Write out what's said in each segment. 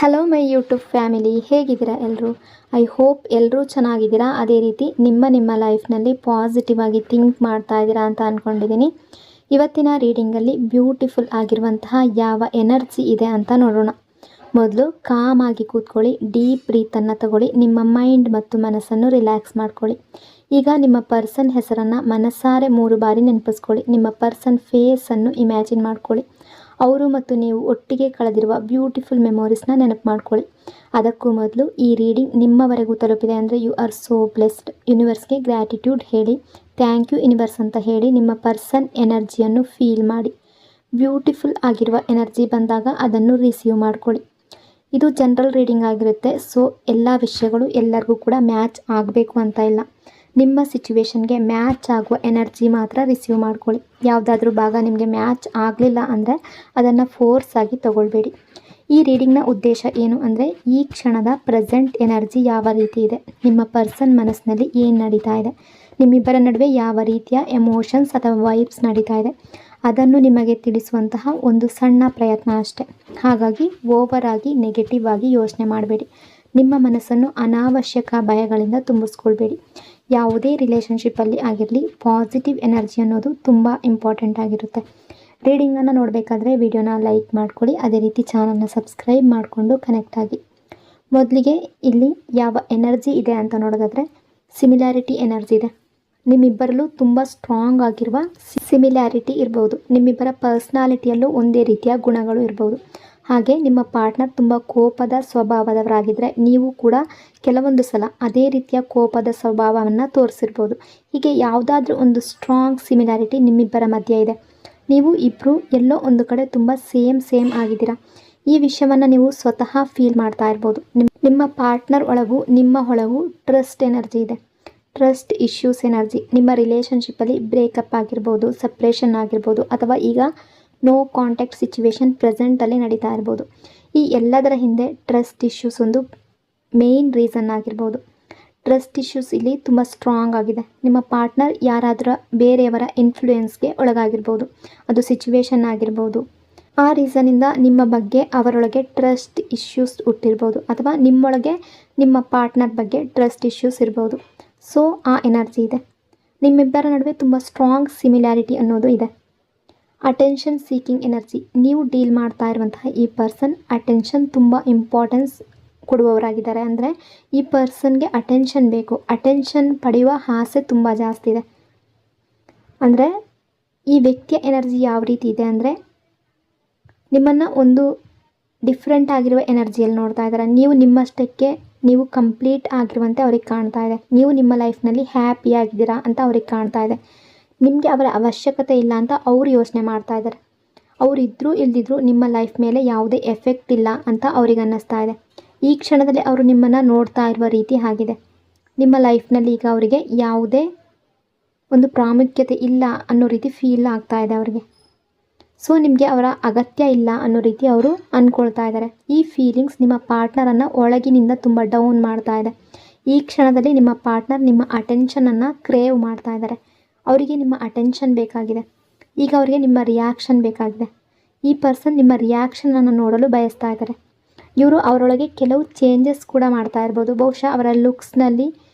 Hello my YouTube family, ಹೇಗಿದ್ದೀರಾ ಎಲ್ಲರೂ? I hope ಎಲ್ಲರೂ ಚೆನ್ನಾಗಿದ್ದೀರಾ. ಅದೇ ರೀತಿ ನಿಮ್ಮ ಲೈಫ್ನಲ್ಲಿ ಪಾಸಿಟಿವ್ ಆಗಿ ಥಿಂಕ್ ಮಾಡ್ತಾ ಇದ್ದೀರಾ ಅಂತ ಅಂದ್ಕೊಂಡಿದ್ದೀನಿ. ಇವತ್ತಿನ ರೀಡಿಂಗಲ್ಲಿ ಬ್ಯೂಟಿಫುಲ್ ಆಗಿರುವಂತಹ ಯಾವ ಎನರ್ಜಿ ಇದೆ ಅಂತ ನೋಡೋಣ. ಮೊದಲು ಕಾಮ್ ಆಗಿ ಕೂತ್ಕೊಳ್ಳಿ, ಡೀಪ್ ಬ್ರೀತನ್ನು ತಗೊಳ್ಳಿ, ನಿಮ್ಮ ಮೈಂಡ್ ಮತ್ತು ಮನಸ್ಸನ್ನು ರಿಲ್ಯಾಕ್ಸ್ ಮಾಡ್ಕೊಳ್ಳಿ. ಈಗ ನಿಮ್ಮ ಪರ್ಸನ್ ಹೆಸರನ್ನು ಮನಸ್ಸಾರೆ 3 ಬಾರಿ ನೆನಪಿಸ್ಕೊಳ್ಳಿ. ನಿಮ್ಮ ಪರ್ಸನ್ ಫೇಸನ್ನು ಇಮ್ಯಾಜಿನ್ ಮಾಡ್ಕೊಳ್ಳಿ. ಅವರು ಮತ್ತು ನೀವು ಒಟ್ಟಿಗೆ ಕಳೆದಿರುವ ಬ್ಯೂಟಿಫುಲ್ ಮೆಮೊರೀಸ್ನ ನೆನಪು ಮಾಡ್ಕೊಳ್ಳಿ. ಅದಕ್ಕೂ ಮೊದಲು ಈ ರೀಡಿಂಗ್ ನಿಮ್ಮವರೆಗೂ ತಲುಪಿದೆ ಅಂದರೆ ಯು ಆರ್ ಸೋ ಬ್ಲೆಸ್ಡ್. ಯೂನಿವರ್ಸ್ಗೆ ಗ್ರ್ಯಾಟಿಟ್ಯೂಡ್ ಹೇಳಿ, ಥ್ಯಾಂಕ್ ಯು ಯೂನಿವರ್ಸ್ ಅಂತ ಹೇಳಿ ನಿಮ್ಮ ಪರ್ಸನ್ ಎನರ್ಜಿಯನ್ನು ಫೀಲ್ ಮಾಡಿ. ಬ್ಯೂಟಿಫುಲ್ ಆಗಿರುವ ಎನರ್ಜಿ ಬಂದಾಗ ಅದನ್ನು ರಿಸೀವ್ ಮಾಡ್ಕೊಳ್ಳಿ. ಇದು ಜನರಲ್ ರೀಡಿಂಗ್ ಆಗಿರುತ್ತೆ. ಸೊ ಎಲ್ಲ ವಿಷಯಗಳು ಎಲ್ಲರಿಗೂ ಕೂಡ ಮ್ಯಾಚ್ ಆಗಬೇಕು ಅಂತ ಇಲ್ಲ. ನಿಮ್ಮ ಸಿಚುವೇಶನ್ಗೆ ಮ್ಯಾಚ್ ಆಗುವ ಎನರ್ಜಿ ಮಾತ್ರ ರಿಸೀವ್ ಮಾಡ್ಕೊಳ್ಳಿ. ಯಾವುದಾದ್ರೂ ಭಾಗ ನಿಮಗೆ ಮ್ಯಾಚ್ ಆಗಲಿಲ್ಲ ಅಂದರೆ ಅದನ್ನು ಫೋರ್ಸ್ ಆಗಿ ತಗೊಳ್ಬೇಡಿ. ಈ ರೀಡಿಂಗ್ನ ಉದ್ದೇಶ ಏನು ಅಂದರೆ, ಈ ಕ್ಷಣದ ಪ್ರೆಸೆಂಟ್ ಎನರ್ಜಿ ಯಾವ ರೀತಿ ಇದೆ, ನಿಮ್ಮ ಪರ್ಸನ್ ಮನಸ್ಸಿನಲ್ಲಿ ಏನು ನಡೀತಾ ಇದೆ, ನಿಮ್ಮಿಬ್ಬರ ನಡುವೆ ಯಾವ ರೀತಿಯ ಎಮೋಷನ್ಸ್ ಅಥವಾ ವೈಬ್ಸ್ ನಡೀತಾ ಇದೆ, ಅದನ್ನು ನಿಮಗೆ ತಿಳಿಸುವಂತಹ ಒಂದು ಸಣ್ಣ ಪ್ರಯತ್ನ ಅಷ್ಟೆ. ಹಾಗಾಗಿ ಓವರ್ ಆಗಿ ನೆಗೆಟಿವ್ ಆಗಿ ಯೋಚನೆ ಮಾಡಬೇಡಿ. ನಿಮ್ಮ ಮನಸ್ಸನ್ನು ಅನಾವಶ್ಯಕ ಭಯಗಳಿಂದ ತುಂಬಿಸ್ಕೊಳ್ಬೇಡಿ. ಯಾವುದೇ ರಿಲೇಷನ್ಶಿಪ್ಪಲ್ಲಿ ಆಗಿರಲಿ, ಪಾಸಿಟಿವ್ ಎನರ್ಜಿ ಅನ್ನೋದು ತುಂಬ ಇಂಪಾರ್ಟೆಂಟ್ ಆಗಿರುತ್ತೆ. ರೀಡಿಂಗನ್ನು ನೋಡಬೇಕಾದ್ರೆ ವಿಡಿಯೋನ ಲೈಕ್ ಮಾಡ್ಕೊಳ್ಳಿ. ಅದೇ ರೀತಿ ಚಾನಲ್ನ ಸಬ್ಸ್ಕ್ರೈಬ್ ಮಾಡಿಕೊಂಡು ಕನೆಕ್ಟ್ ಆಗಿ. ಮೊದಲಿಗೆ ಇಲ್ಲಿ ಯಾವ ಎನರ್ಜಿ ಇದೆ ಅಂತ ನೋಡೋದಾದರೆ ಸಿಮಿಲ್ಯಾರಿಟಿ ಎನರ್ಜಿ ಇದೆ. ನಿಮ್ಮಿಬ್ಬರಲ್ಲೂ ತುಂಬ ಸ್ಟ್ರಾಂಗ್ ಆಗಿರುವ ಸಿಮಿಲ್ಯಾರಿಟಿ ಇರ್ಬೋದು. ನಿಮ್ಮಿಬ್ಬರ ಪರ್ಸ್ನಾಲಿಟಿಯಲ್ಲೂ ಒಂದೇ ರೀತಿಯ ಗುಣಗಳು ಇರ್ಬೋದು. ಹಾಗೆ ನಿಮ್ಮ ಪಾರ್ಟ್ನರ್ ತುಂಬ ಕೋಪದ ಸ್ವಭಾವದವರಾಗಿದ್ದರೆ ನೀವು ಕೂಡ ಕೆಲವೊಂದು ಸಲ ಅದೇ ರೀತಿಯ ಕೋಪದ ಸ್ವಭಾವವನ್ನು ತೋರಿಸಿರ್ಬೋದು. ಹೀಗೆ ಯಾವುದಾದ್ರೂ ಒಂದು ಸ್ಟ್ರಾಂಗ್ ಸಿಮಿಲ್ಯಾರಿಟಿ ನಿಮ್ಮಿಬ್ಬರ ಮಧ್ಯೆ ಇದೆ. ನೀವು ಇಬ್ಬರು ಎಲ್ಲೋ ಒಂದು ಕಡೆ ತುಂಬ ಸೇಮ್ ಆಗಿದ್ದೀರಾ. ಈ ವಿಷಯವನ್ನು ನೀವು ಸ್ವತಃ ಫೀಲ್ ಮಾಡ್ತಾ ಇರ್ಬೋದು. ನಿಮ್ಮ ಪಾರ್ಟ್ನರ್ ಒಳಗೂ ನಿಮ್ಮ ಒಳಗೂ ಟ್ರಸ್ಟ್ ಎನರ್ಜಿ ಇದೆ. Trust issues energy. ನಿಮ್ಮ ರಿಲೇಷನ್ಶಿಪ್ಪಲ್ಲಿ ಬ್ರೇಕಪ್ ಆಗಿರ್ಬೋದು, ಸಪ್ರೇಷನ್ ಆಗಿರ್ಬೋದು, ಅಥವಾ ಈಗ ನೋ ಕಾಂಟ್ಯಾಕ್ಟ್ ಸಿಚುವೇಶನ್ ಪ್ರೆಸೆಂಟಲ್ಲಿ ನಡೀತಾ ಇರ್ಬೋದು. ಈ ಎಲ್ಲದರ ಹಿಂದೆ ಟ್ರಸ್ಟ್ ಇಶ್ಯೂಸ್ ಒಂದು ಮೇನ್ ರೀಸನ್ ಆಗಿರ್ಬೋದು. ಟ್ರಸ್ಟ್ ಇಶ್ಯೂಸ್ ಇಲ್ಲಿ ತುಂಬ ಸ್ಟ್ರಾಂಗ್ ಆಗಿದೆ. ನಿಮ್ಮ ಪಾರ್ಟ್ನರ್ ಯಾರಾದರೂ ಬೇರೆಯವರ ಇನ್ಫ್ಲೂಯೆನ್ಸ್ಗೆ ಒಳಗಾಗಿರ್ಬೋದು. ಅದು ಸಿಚುವೇಶನ್ ಆಗಿರ್ಬೋದು. ಆ ರೀಸನಿಂದ ನಿಮ್ಮ ಬಗ್ಗೆ ಅವರೊಳಗೆ ಟ್ರಸ್ಟ್ ಇಶ್ಯೂಸ್ ಹುಟ್ಟಿರ್ಬೋದು, ಅಥವಾ ನಿಮ್ಮೊಳಗೆ ನಿಮ್ಮ ಪಾರ್ಟ್ನರ್ ಬಗ್ಗೆ ಟ್ರಸ್ಟ್ ಇಶ್ಯೂಸ್ ಇರ್ಬೋದು. ಸೊ ಆ ಎನರ್ಜಿ ಇದೆ. ನಿಮ್ಮಿಬ್ಬರ ನಡುವೆ ತುಂಬ ಸ್ಟ್ರಾಂಗ್ ಸಿಮಿಲ್ಯಾರಿಟಿ ಅನ್ನೋದು ಇದೆ. Attention seeking energy. ನೀವು ಡೀಲ್ ಮಾಡ್ತಾ ಇರುವಂತಹ ಈ ಪರ್ಸನ್ ಅಟೆನ್ಷನ್ ತುಂಬ ಇಂಪಾರ್ಟೆನ್ಸ್ ಕೊಡುವವರಾಗಿದ್ದಾರೆ. ಅಂದರೆ ಈ ಪರ್ಸನ್ಗೆ ಅಟೆನ್ಷನ್ ಬೇಕು. ಅಟೆನ್ಷನ್ ಪಡೆಯುವ ಆಸೆ ತುಂಬ ಜಾಸ್ತಿ ಇದೆ. ಅಂದರೆ ಈ ವ್ಯಕ್ತಿಯ ಎನರ್ಜಿ ಯಾವ ರೀತಿ ಇದೆ ಅಂದರೆ, ನಿಮ್ಮನ್ನು ಒಂದು ಡಿಫ್ರೆಂಟ್ ಆಗಿರುವ ಎನರ್ಜಿಯಲ್ಲಿ ನೋಡ್ತಾ ಇದ್ದಾರೆ. ನೀವು ನಿಮ್ಮಷ್ಟಕ್ಕೆ ನೀವು ಕಂಪ್ಲೀಟ್ ಆಗಿರುವಂತೆ ಅವ್ರಿಗೆ ಕಾಣ್ತಾ ಇದೆ. ನೀವು ನಿಮ್ಮ ಲೈಫ್ನಲ್ಲಿ ಹ್ಯಾಪಿಯಾಗಿದ್ದೀರಾ ಅಂತ ಅವ್ರಿಗೆ ಕಾಣ್ತಾ ಇದೆ. ನಿಮಗೆ ಅವರ ಅವಶ್ಯಕತೆ ಇಲ್ಲ ಅಂತ ಅವರು ಯೋಚನೆ ಮಾಡ್ತಾ ಇದ್ದಾರೆ. ಅವರಿದ್ದರೂ ಇಲ್ದಿದ್ರೂ ನಿಮ್ಮ ಲೈಫ್ ಮೇಲೆ ಯಾವುದೇ ಎಫೆಕ್ಟ್ ಇಲ್ಲ ಅಂತ ಅವ್ರಿಗೆ ಅನ್ನಿಸ್ತಾ ಇದೆ. ಈ ಕ್ಷಣದಲ್ಲಿ ಅವರು ನಿಮ್ಮನ್ನು ನೋಡ್ತಾ ಇರುವ ರೀತಿ ಆಗಿದೆ. ನಿಮ್ಮ ಲೈಫ್ನಲ್ಲಿ ಈಗ ಅವರಿಗೆ ಯಾವುದೇ ಒಂದು ಪ್ರಾಮುಖ್ಯತೆ ಇಲ್ಲ ಅನ್ನೋ ರೀತಿ ಫೀಲ್ ಆಗ್ತಾ ಇದೆ ಅವರಿಗೆ. ಸೊ ನಿಮಗೆ ಅವರ ಅಗತ್ಯ ಇಲ್ಲ ಅನ್ನೋ ರೀತಿ ಅವರು ಅಂದ್ಕೊಳ್ತಾ ಇದ್ದಾರೆ. ಈ ಫೀಲಿಂಗ್ಸ್ ನಿಮ್ಮ ಪಾರ್ಟ್ನರನ್ನು ಒಳಗಿನಿಂದ ತುಂಬ ಡೌನ್ ಮಾಡ್ತಾ ಇದೆ. ಈ ಕ್ಷಣದಲ್ಲಿ ನಿಮ್ಮ ಪಾರ್ಟ್ನರ್ ನಿಮ್ಮ ಅಟೆನ್ಷನನ್ನು ಕ್ರೇವ್ ಮಾಡ್ತಾ ಇದ್ದಾರೆ. ಅವರಿಗೆ ನಿಮ್ಮ ಅಟೆನ್ಷನ್ ಬೇಕಾಗಿದೆ. ಈಗ ಅವರಿಗೆ ನಿಮ್ಮ ರಿಯಾಕ್ಷನ್ ಬೇಕಾಗಿದೆ. ಈ ಪರ್ಸನ್ ನಿಮ್ಮ ರಿಯಾಕ್ಷನನ್ನು ನೋಡಲು ಬಯಸ್ತಾ ಇದ್ದಾರೆ. ಇವರು ಅವರೊಳಗೆ ಕೆಲವು ಚೇಂಜಸ್ ಕೂಡ ಮಾಡ್ತಾ ಇರ್ಬೋದು. ಬಹುಶಃ ಅವರ ಲುಕ್ಸ್ನಲ್ಲಿ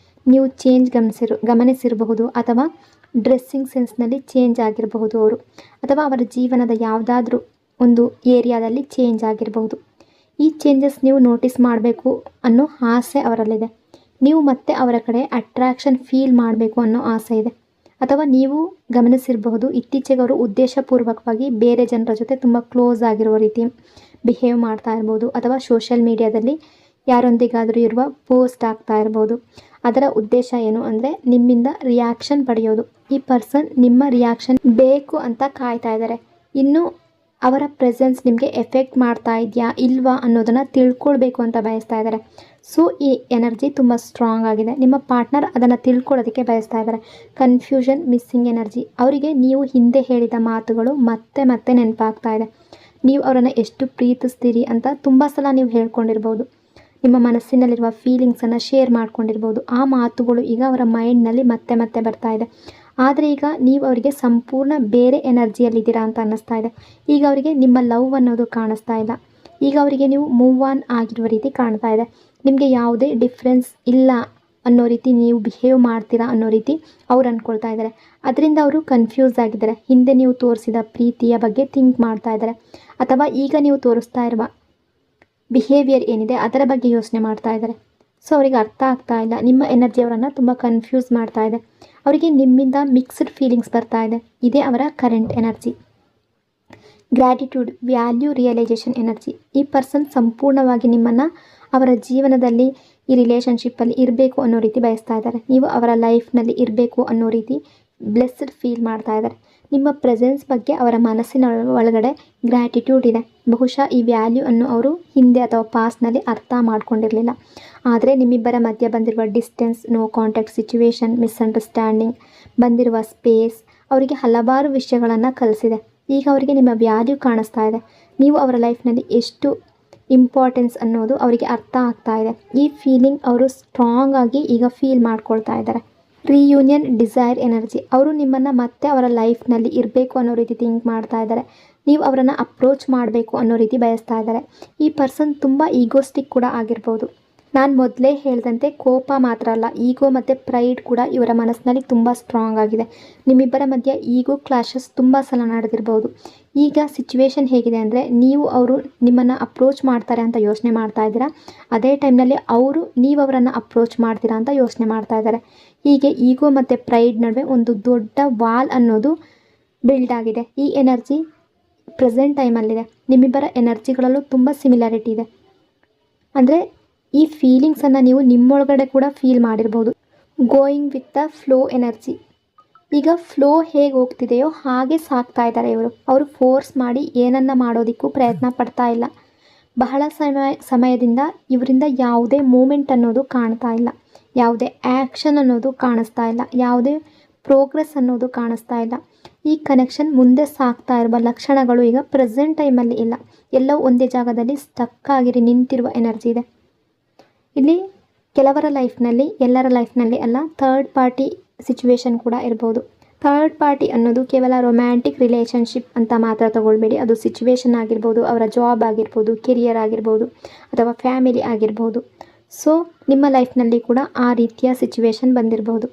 ನೀವು ಚೇಂಜ್ ಗಮನಿಸಿರಬಹುದು, ಅಥವಾ ಡ್ರೆಸ್ಸಿಂಗ್ ಸೆನ್ಸ್ನಲ್ಲಿ ಚೇಂಜ್ ಆಗಿರಬಹುದು ಅವರು, ಅಥವಾ ಅವರ ಜೀವನದ ಯಾವುದಾದ್ರೂ ಒಂದು ಏರಿಯಾದಲ್ಲಿ ಚೇಂಜ್ ಆಗಿರಬಹುದು. ಈ ಚೇಂಜಸ್ ನೀವು ನೋಟಿಸ್ ಮಾಡಬೇಕು ಅನ್ನೋ ಆಸೆ ಅವರಲ್ಲಿದೆ. ನೀವು ಮತ್ತೆ ಅವರ ಕಡೆ ಅಟ್ರಾಕ್ಷನ್ ಫೀಲ್ ಮಾಡಬೇಕು ಅನ್ನೋ ಆಸೆ ಇದೆ. ಅಥವಾ ನೀವು ಗಮನಿಸಿರಬಹುದು, ಇತ್ತೀಚೆಗೆ ಅವರು ಉದ್ದೇಶಪೂರ್ವಕವಾಗಿ ಬೇರೆ ಜನರ ಜೊತೆ ತುಂಬ ಕ್ಲೋಸ್ ಆಗಿರೋ ರೀತಿ ಬಿಹೇವ್ ಮಾಡ್ತಾ ಇರ್ಬೋದು, ಅಥವಾ ಸೋಷಿಯಲ್ ಮೀಡಿಯಾದಲ್ಲಿ ಯಾರೊಂದಿಗಾದರೂ ಇರುವ ಪೋಸ್ಟ್ ಆಗ್ತಾ ಇರ್ಬೋದು. ಅದರ ಉದ್ದೇಶ ಏನು ಅಂದರೆ ನಿಮ್ಮಿಂದ ರಿಯಾಕ್ಷನ್ ಪಡೆಯೋದು. ಈ ಪರ್ಸನ್ ನಿಮ್ಮ ರಿಯಾಕ್ಷನ್ ಬೇಕು ಅಂತ ಕಾಯ್ತಾ ಇದ್ದಾರೆ. ಇನ್ನು ಅವರ ಪ್ರೆಸೆನ್ಸ್ ನಿಮಗೆ ಎಫೆಕ್ಟ್ ಮಾಡ್ತಾ ಇದೆಯಾ ಇಲ್ವಾ ಅನ್ನೋದನ್ನು ತಿಳ್ಕೊಳ್ಬೇಕು ಅಂತ ಬಯಸ್ತಾ ಇದ್ದಾರೆ. ಸೊ ಈ ಎನರ್ಜಿ ತುಂಬ ಸ್ಟ್ರಾಂಗ್ ಆಗಿದೆ. ನಿಮ್ಮ ಪಾರ್ಟ್ನರ್ ಅದನ್ನು ತಿಳ್ಕೊಳ್ಳೋದಕ್ಕೆ ಬಯಸ್ತಾ ಇದ್ದಾರೆ. Confusion missing energy. ಅವರಿಗೆ ನೀವು ಹಿಂದೆ ಹೇಳಿದ ಮಾತುಗಳು ಮತ್ತೆ ನೆನಪಾಗ್ತಾ ಇದೆ. ನೀವು ಅವರನ್ನು ಎಷ್ಟು ಪ್ರೀತಿಸ್ತೀರಿ ಅಂತ ತುಂಬ ಸಲ ನೀವು ಹೇಳ್ಕೊಂಡಿರ್ಬೋದು. ನಿಮ್ಮ ಮನಸ್ಸಿನಲ್ಲಿರುವ ಫೀಲಿಂಗ್ಸನ್ನು ಶೇರ್ ಮಾಡ್ಕೊಂಡಿರ್ಬೋದು. ಆ ಮಾತುಗಳು ಈಗ ಅವರ ಮೈಂಡ್ನಲ್ಲಿ ಮತ್ತೆ ಬರ್ತಾ ಇದೆ. ಆದರೆ ಈಗ ನೀವು ಅವರಿಗೆ ಸಂಪೂರ್ಣ ಬೇರೆ ಎನರ್ಜಿಯಲ್ಲಿದ್ದೀರಾ ಅಂತ ಅನ್ನಿಸ್ತಾ ಇದೆ. ಈಗ ಅವರಿಗೆ ನಿಮ್ಮ ಲವ್ ಅನ್ನೋದು ಕಾಣಿಸ್ತಾ ಇಲ್ಲ. ಈಗ ಅವರಿಗೆ ನೀವು ಮೂವ್ ಆನ್ ಆಗಿರುವ ರೀತಿ ಕಾಣ್ತಾ ಇದೆ. ನಿಮಗೆ ಯಾವುದೇ ಡಿಫ್ರೆನ್ಸ್ ಇಲ್ಲ ಅನ್ನೋ ರೀತಿ ನೀವು ಬಿಹೇವ್ ಮಾಡ್ತೀರಾ ಅನ್ನೋ ರೀತಿ ಅವ್ರು ಅಂದ್ಕೊಳ್ತಾ ಇದ್ದಾರೆ. ಅದರಿಂದ ಅವರು ಕನ್ಫ್ಯೂಸ್ ಆಗಿದ್ದಾರೆ. ಹಿಂದೆ ನೀವು ತೋರಿಸಿದ ಪ್ರೀತಿಯ ಬಗ್ಗೆ ಥಿಂಕ್ ಮಾಡ್ತಾ ಇದ್ದಾರೆ, ಅಥವಾ ಈಗ ನೀವು ತೋರಿಸ್ತಾ ಇರುವ ಬಿಹೇವಿಯರ್ ಏನಿದೆ ಅದರ ಬಗ್ಗೆ ಯೋಚನೆ ಮಾಡ್ತಾ ಇದ್ದಾರೆ. ಸೊ ಅವರಿಗೆ ಅರ್ಥ ಆಗ್ತಾ ಇಲ್ಲ. ನಿಮ್ಮ ಎನರ್ಜಿ ಅವರನ್ನು ತುಂಬ ಕನ್ಫ್ಯೂಸ್ ಮಾಡ್ತಾ ಇದೆ. ಅವರಿಗೆ ನಿಮ್ಮಿಂದ ಮಿಕ್ಸ್ಡ್ ಫೀಲಿಂಗ್ಸ್ ಬರ್ತಾ ಇದೆ. ಇದೇ ಅವರ current energy. Gratitude, value realisation energy. ಈ ಪರ್ಸನ್ ಸಂಪೂರ್ಣವಾಗಿ ನಿಮ್ಮನ್ನು ಅವರ ಜೀವನದಲ್ಲಿ, ಈ ರಿಲೇಷನ್ಶಿಪ್ಪಲ್ಲಿ ಇರಬೇಕು ಅನ್ನೋ ರೀತಿ ಬಯಸ್ತಾ ಇದ್ದಾರೆ. ನೀವು ಅವರ ಲೈಫ್ನಲ್ಲಿ ಇರಬೇಕು ಅನ್ನೋ ರೀತಿ ಬ್ಲೆಸ್ಡ್ ಫೀಲ್ ಮಾಡ್ತಾ ಇದ್ದಾರೆ. ನಿಮ್ಮ ಪ್ರೆಸೆನ್ಸ್ ಬಗ್ಗೆ ಅವರ ಮನಸ್ಸಿನ ಒಳಗಡೆ ಗ್ರ್ಯಾಟಿಟ್ಯೂಡ್ ಇದೆ. ಬಹುಶಃ ಈ ವ್ಯಾಲ್ಯೂ ಅನ್ನು ಅವರು ಹಿಂದೆ ಅಥವಾ ಪಾಸ್ಟ್ನಲ್ಲಿ ಅರ್ಥ ಮಾಡ್ಕೊಂಡಿರಲಿಲ್ಲ. ಆದರೆ ನಿಮ್ಮಿಬ್ಬರ ಮಧ್ಯೆ ಬಂದಿರುವ distance, no contact situation, misunderstanding, ಬಂದಿರುವ ಸ್ಪೇಸ್ ಅವರಿಗೆ ಹಲವಾರು ವಿಷಯಗಳನ್ನು ಕಲಿಸಿದೆ. ಈಗ ಅವರಿಗೆ ನಿಮ್ಮ ವ್ಯಾಲ್ಯೂ ಕಾಣಿಸ್ತಾ ಇದೆ. ನೀವು ಅವರ ಲೈಫ್ನಲ್ಲಿ ಎಷ್ಟು ಇಂಪಾರ್ಟೆನ್ಸ್ ಅನ್ನೋದು ಅವರಿಗೆ ಅರ್ಥ ಆಗ್ತಾ ಇದೆ. ಈ ಫೀಲಿಂಗ್ ಅವರು ಸ್ಟ್ರಾಂಗ್ ಆಗಿ ಈಗ ಫೀಲ್ ಮಾಡ್ಕೊಳ್ತಾ ಇದ್ದಾರೆ. Reunion desire energy. ಅವರು ನಿಮ್ಮನ್ನು ಮತ್ತೆ ಅವರ ಲೈಫ್ನಲ್ಲಿ ಇರಬೇಕು ಅನ್ನೋ ರೀತಿ ಥಿಂಕ್ ಮಾಡ್ತಾ ಇದ್ದಾರೆ. ನೀವು ಅವರನ್ನು ಅಪ್ರೋಚ್ ಮಾಡಬೇಕು ಅನ್ನೋ ರೀತಿ ಬಯಸ್ತಾ ಇದ್ದಾರೆ. ಈ ಪರ್ಸನ್ ತುಂಬ ಈಗೋಸ್ಟಿಕ್ ಕೂಡ ಆಗಿರ್ಬೋದು. ನಾನು ಮೊದಲೇ ಹೇಳಿದಂತೆ ಕೋಪ ಮಾತ್ರ ಅಲ್ಲ, ಈಗೋ ಮತ್ತು ಪ್ರೈಡ್ ಕೂಡ ಇವರ ಮನಸ್ಸಿನಲ್ಲಿ ತುಂಬ ಸ್ಟ್ರಾಂಗ್ ಆಗಿದೆ. ನಿಮ್ಮಿಬ್ಬರ ಮಧ್ಯೆ ಈಗೋ ಕ್ಲಾಶಸ್ ತುಂಬ ಸಲ ನಡೆದಿರ್ಬೋದು. ಈಗ ಸಿಚುವೇಶನ್ ಹೇಗಿದೆ ಅಂದರೆ, ಅವರು ನಿಮ್ಮನ್ನು ಅಪ್ರೋಚ್ ಮಾಡ್ತಾರೆ ಅಂತ ಯೋಚನೆ ಮಾಡ್ತಾ ಇದ್ದೀರಾ, ಅದೇ ಟೈಮ್ನಲ್ಲಿ ನೀವು ಅವರನ್ನು ಅಪ್ರೋಚ್ ಮಾಡ್ತೀರಾ ಅಂತ ಯೋಚನೆ ಮಾಡ್ತಾ ಇದ್ದಾರೆ. ಹೀಗೆ ಈಗೋ ಮತ್ತು ಪ್ರೈಡ್ ನಡುವೆ ಒಂದು ದೊಡ್ಡ ವಾಲ್ ಅನ್ನೋದು ಬಿಲ್ಡ್ ಆಗಿದೆ. ಈ ಎನರ್ಜಿ ಪ್ರೆಸೆಂಟ್ ಟೈಮಲ್ಲಿದೆ. ನಿಮ್ಮಿಬ್ಬರ ಎನರ್ಜಿಗಳಲ್ಲೂ ತುಂಬ ಸಿಮಿಲಾರಿಟಿ ಇದೆ. ಅಂದರೆ ಈ ಫೀಲಿಂಗ್ಸನ್ನು ನೀವು ನಿಮ್ಮೊಳಗಡೆ ಕೂಡ ಫೀಲ್ ಮಾಡಿರ್ಬೋದು. Going with the flow energy. ಈಗ ಫ್ಲೋ ಹೇಗೆ ಹೋಗ್ತಿದೆಯೋ ಹಾಗೆ ಸಾಕ್ತಾ ಇದ್ದಾರೆ ಇವರು. ಅವರು ಫೋರ್ಸ್ ಮಾಡಿ ಏನನ್ನ ಮಾಡೋದಕ್ಕೂ ಪ್ರಯತ್ನ ಪಡ್ತಾ ಇಲ್ಲ. ಬಹಳ ಸಮಯದಿಂದ ಇವರಿಂದ ಯಾವುದೇ ಮೂಮೆಂಟ್ ಅನ್ನೋದು ಕಾಣ್ತಾ ಇಲ್ಲ, ಯಾವುದೇ ಆ್ಯಕ್ಷನ್ ಅನ್ನೋದು ಕಾಣಿಸ್ತಾ ಇಲ್ಲ, ಯಾವುದೇ ಪ್ರೋಗ್ರೆಸ್ ಅನ್ನೋದು ಕಾಣಿಸ್ತಾ ಇಲ್ಲ. ಈ ಕನೆಕ್ಷನ್ ಮುಂದೆ ಸಾಕ್ತಾ ಇರುವ ಲಕ್ಷಣಗಳು ಈಗ ಪ್ರೆಸೆಂಟ್ ಟೈಮಲ್ಲಿ ಇಲ್ಲ. ಎಲ್ಲವೂ ಒಂದೇ ಜಾಗದಲ್ಲಿ ಸ್ಟಕ್ ಆಗಿರಿ ನಿಂತಿರುವ ಎನರ್ಜಿ ಇದೆ. ಇಲ್ಲಿ ಕೆಲವರ ಲೈಫ್ನಲ್ಲಿ, ಎಲ್ಲರ ಲೈಫ್ನಲ್ಲಿ ಅಲ್ಲ, ಥರ್ಡ್ ಪಾರ್ಟಿ ಸಿಚುವೇಶನ್ ಕೂಡ ಇರ್ಬೋದು. ಥರ್ಡ್ ಪಾರ್ಟಿ ಅನ್ನೋದು ಕೇವಲ ರೊಮ್ಯಾಂಟಿಕ್ ರಿಲೇಷನ್ಶಿಪ್ ಅಂತ ಮಾತ್ರ ತಗೊಳ್ಬೇಡಿ. ಅದು ಸಿಚುವೇಶನ್ ಆಗಿರ್ಬೋದು, ಅವರ ಜಾಬ್ ಆಗಿರ್ಬೋದು, ಕೆರಿಯರ್ ಆಗಿರ್ಬೋದು, ಅಥವಾ ಫ್ಯಾಮಿಲಿ ಆಗಿರ್ಬೋದು. ಸೊ ನಿಮ್ಮ ಲೈಫ್ನಲ್ಲಿ ಕೂಡ ಆ ರೀತಿಯ ಸಿಚುವೇಶನ್ ಬಂದಿರ್ಬೋದು.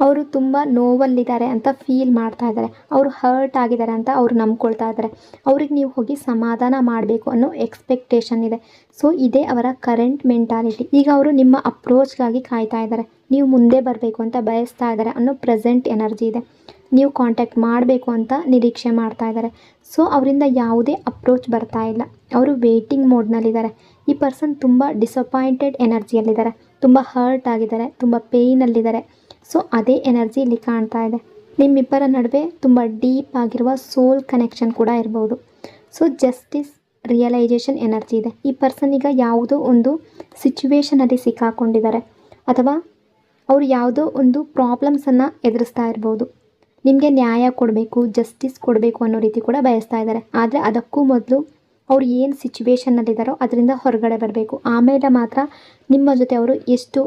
ಅವರು ತುಂಬ ನೋವಲ್ಲಿದ್ದಾರೆ ಅಂತ ಫೀಲ್ ಮಾಡ್ತಾ ಇದ್ದಾರೆ. ಅವರು ಹರ್ಟ್ ಆಗಿದ್ದಾರೆ ಅಂತ ಅವರು ನಂಬ್ಕೊಳ್ತಾ ಇದ್ದಾರೆ. ಅವ್ರಿಗೆ ನೀವು ಹೋಗಿ ಸಮಾಧಾನ ಮಾಡಬೇಕು ಅನ್ನೋ ಎಕ್ಸ್ಪೆಕ್ಟೇಷನ್ ಇದೆ. ಸೊ ಇದೇ ಅವರ ಕರೆಂಟ್ ಮೆಂಟಾಲಿಟಿ. ಈಗ ಅವರು ನಿಮ್ಮ ಅಪ್ರೋಚ್ಗಾಗಿ ಕಾಯ್ತಾ ಇದ್ದಾರೆ. ನೀವು ಮುಂದೆ ಬರಬೇಕು ಅಂತ ಬಯಸ್ತಾ ಇದ್ದಾರೆ ಅನ್ನೋ ಪ್ರೆಸೆಂಟ್ ಎನರ್ಜಿ ಇದೆ. ನೀವು ಕಾಂಟ್ಯಾಕ್ಟ್ ಮಾಡಬೇಕು ಅಂತ ನಿರೀಕ್ಷೆ ಮಾಡ್ತಾ ಇದ್ದಾರೆ. ಸೊ ಅವರಿಂದ ಯಾವುದೇ ಅಪ್ರೋಚ್ ಬರ್ತಾ ಇಲ್ಲ. ಅವರು ವೇಟಿಂಗ್ ಮೋಡ್ನಲ್ಲಿದ್ದಾರೆ. ಈ ಪರ್ಸನ್ ತುಂಬ ಡಿಸಪಾಯಿಂಟೆಡ್ ಎನರ್ಜಿಯಲ್ಲಿದ್ದಾರೆ, ತುಂಬ ಹರ್ಟ್ ಆಗಿದ್ದಾರೆ, ತುಂಬ ಪೇಯ್ನಲ್ಲಿದ್ದಾರೆ. ಸೊ ಅದೇ ಎನರ್ಜಿ ಇಲ್ಲಿ ಕಾಣ್ತಾ ಇದೆ. ನಿಮ್ಮಿಬ್ಬರ ನಡುವೆ ತುಂಬ ಡೀಪ್ ಆಗಿರುವ ಸೋಲ್ ಕನೆಕ್ಷನ್ ಕೂಡ ಇರ್ಬೋದು. ಸೊ ಜಸ್ಟಿಸ್ ರಿಯಲೈಸೇಷನ್ ಎನರ್ಜಿ ಇದೆ. ಈ ಪರ್ಸನ್ ಈಗ ಯಾವುದೋ ಒಂದು ಸಿಚುವೇಶನಲ್ಲಿ ಸಿಕ್ಕಾಕೊಂಡಿದ್ದಾರೆ, ಅಥವಾ ಅವರು ಯಾವುದೋ ಒಂದು ಪ್ರಾಬ್ಲಮ್ಸನ್ನು ಎದುರಿಸ್ತಾ ಇರ್ಬೋದು. ನಿಮಗೆ ನ್ಯಾಯ ಕೊಡಬೇಕು, ಜಸ್ಟಿಸ್ ಕೊಡಬೇಕು ಅನ್ನೋ ರೀತಿ ಕೂಡ ಬಯಸ್ತಾ ಇದ್ದಾರೆ. ಆದರೆ ಅದಕ್ಕೂ ಮೊದಲು ಅವ್ರು ಏನು ಸಿಚುವೇಶನ್ನಲ್ಲಿದ್ದಾರೋ ಅದರಿಂದ ಹೊರಗಡೆ ಬರಬೇಕು. ಆಮೇಲೆ ಮಾತ್ರ ನಿಮ್ಮ ಜೊತೆ ಅವರು ಎಷ್ಟು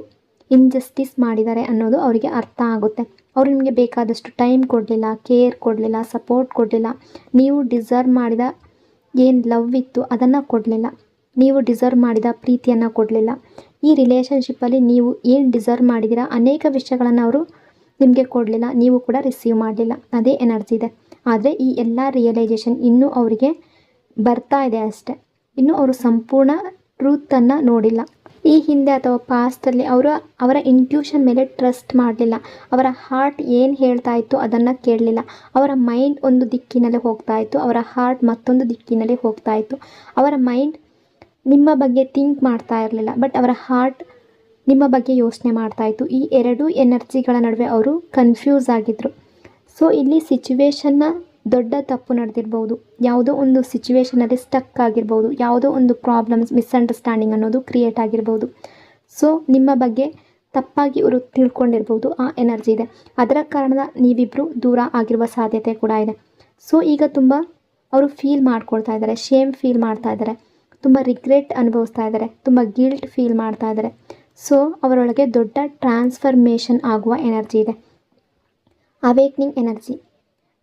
ಇನ್ಜಸ್ಟಿಸ್ ಮಾಡಿದ್ದಾರೆ ಅನ್ನೋದು ಅವರಿಗೆ ಅರ್ಥ ಆಗುತ್ತೆ. ಅವರು ನಿಮಗೆ ಬೇಕಾದಷ್ಟು ಟೈಮ್ ಕೊಡಲಿಲ್ಲ, ಕೇರ್ ಕೊಡಲಿಲ್ಲ, ಸಪೋರ್ಟ್ ಕೊಡಲಿಲ್ಲ. ನೀವು ಡಿಸರ್ವ್ ಮಾಡಿದ ಏನು ಲವ್ ಇತ್ತು ಅದನ್ನು ಕೊಡಲಿಲ್ಲ. ನೀವು ಡಿಸರ್ವ್ ಮಾಡಿದ ಪ್ರೀತಿಯನ್ನು ಕೊಡಲಿಲ್ಲ. ಈ ರಿಲೇಷನ್ಶಿಪ್ಪಲ್ಲಿ ನೀವು ಏನು ಡಿಸರ್ವ್ ಮಾಡಿದ್ದೀರಾ ಅನೇಕ ವಿಷಯಗಳನ್ನು ಅವರು ನಿಮಗೆ ಕೊಡಲಿಲ್ಲ, ನೀವು ಕೂಡ ರಿಸೀವ್ ಮಾಡಲಿಲ್ಲ. ಅದೇ ಎನರ್ಜಿ ಇದೆ. ಆದರೆ ಈ ಎಲ್ಲ ರಿಯಲೈಸೇಷನ್ ಇನ್ನೂ ಅವರಿಗೆ ಬರ್ತಾ ಇದೆ ಅಷ್ಟೆ. ಇನ್ನೂ ಅವರು ಸಂಪೂರ್ಣ ಟ್ರೂತನ್ನು ನೋಡಿಲ್ಲ. ಈ ಹಿಂದೆ ಅಥವಾ ಪಾಸ್ಟಲ್ಲಿ ಅವರ ಇಂಟ್ಯೂಷನ್ ಮೇಲೆ ಟ್ರಸ್ಟ್ ಮಾಡಲಿಲ್ಲ. ಅವರ ಹಾರ್ಟ್ ಏನು ಹೇಳ್ತಾ ಇತ್ತು ಅದನ್ನು ಕೇಳಲಿಲ್ಲ. ಅವರ ಮೈಂಡ್ ಒಂದು ದಿಕ್ಕಿನಲ್ಲಿ ಹೋಗ್ತಾ ಇತ್ತು, ಅವರ ಹಾರ್ಟ್ ಮತ್ತೊಂದು ದಿಕ್ಕಿನಲ್ಲಿ ಹೋಗ್ತಾ ಇತ್ತು. ಅವರ ಮೈಂಡ್ ನಿಮ್ಮ ಬಗ್ಗೆ ಥಿಂಕ್ ಮಾಡ್ತಾ ಇರಲಿಲ್ಲ, ಬಟ್ ಅವರ ಹಾರ್ಟ್ ನಿಮ್ಮ ಬಗ್ಗೆ ಯೋಚನೆ ಮಾಡ್ತಾ ಇತ್ತು. ಈ ಎರಡೂ ಎನರ್ಜಿಗಳ ನಡುವೆ ಅವರು ಕನ್ಫ್ಯೂಸ್ ಆಗಿದ್ದರು. ಸೊ ಇಲ್ಲಿ ಸಿಚುವೇಶನ್ನ ದೊಡ್ಡ ತಪ್ಪು ನಡೆದಿರ್ಬೋದು. ಯಾವುದೋ ಒಂದು ಸಿಚುವೇಶನಲ್ಲಿ ಸ್ಟಕ್ ಆಗಿರ್ಬೋದು, ಯಾವುದೋ ಒಂದು ಪ್ರಾಬ್ಲಮ್ಸ್, ಮಿಸ್ಅಂಡರ್ಸ್ಟ್ಯಾಂಡಿಂಗ್ ಅನ್ನೋದು ಕ್ರಿಯೇಟ್ ಆಗಿರ್ಬೋದು. ಸೊ ನಿಮ್ಮ ಬಗ್ಗೆ ತಪ್ಪಾಗಿ ಇವರು ತಿಳ್ಕೊಂಡಿರ್ಬೋದು. ಆ ಎನರ್ಜಿ ಇದೆ. ಅದರ ಕಾರಣ ನೀವಿಬ್ಬರು ದೂರ ಆಗಿರುವ ಸಾಧ್ಯತೆ ಕೂಡ ಇದೆ. ಸೊ ಈಗ ತುಂಬ ಅವರು ಫೀಲ್ ಮಾಡ್ಕೊಳ್ತಾ ಇದ್ದಾರೆ, ಶೇಮ್ ಫೀಲ್ ಮಾಡ್ತಾ ಇದ್ದಾರೆ, ತುಂಬ ರಿಗ್ರೆಟ್ ಅನುಭವಿಸ್ತಾ ಇದ್ದಾರೆ, ತುಂಬ ಗಿಲ್ಟ್ ಫೀಲ್ ಮಾಡ್ತಾ ಇದ್ದಾರೆ. ಸೊ ಅವರೊಳಗೆ ದೊಡ್ಡ ಟ್ರಾನ್ಸ್ಫರ್ಮೇಷನ್ ಆಗುವ ಎನರ್ಜಿ ಇದೆ. Awakening energy.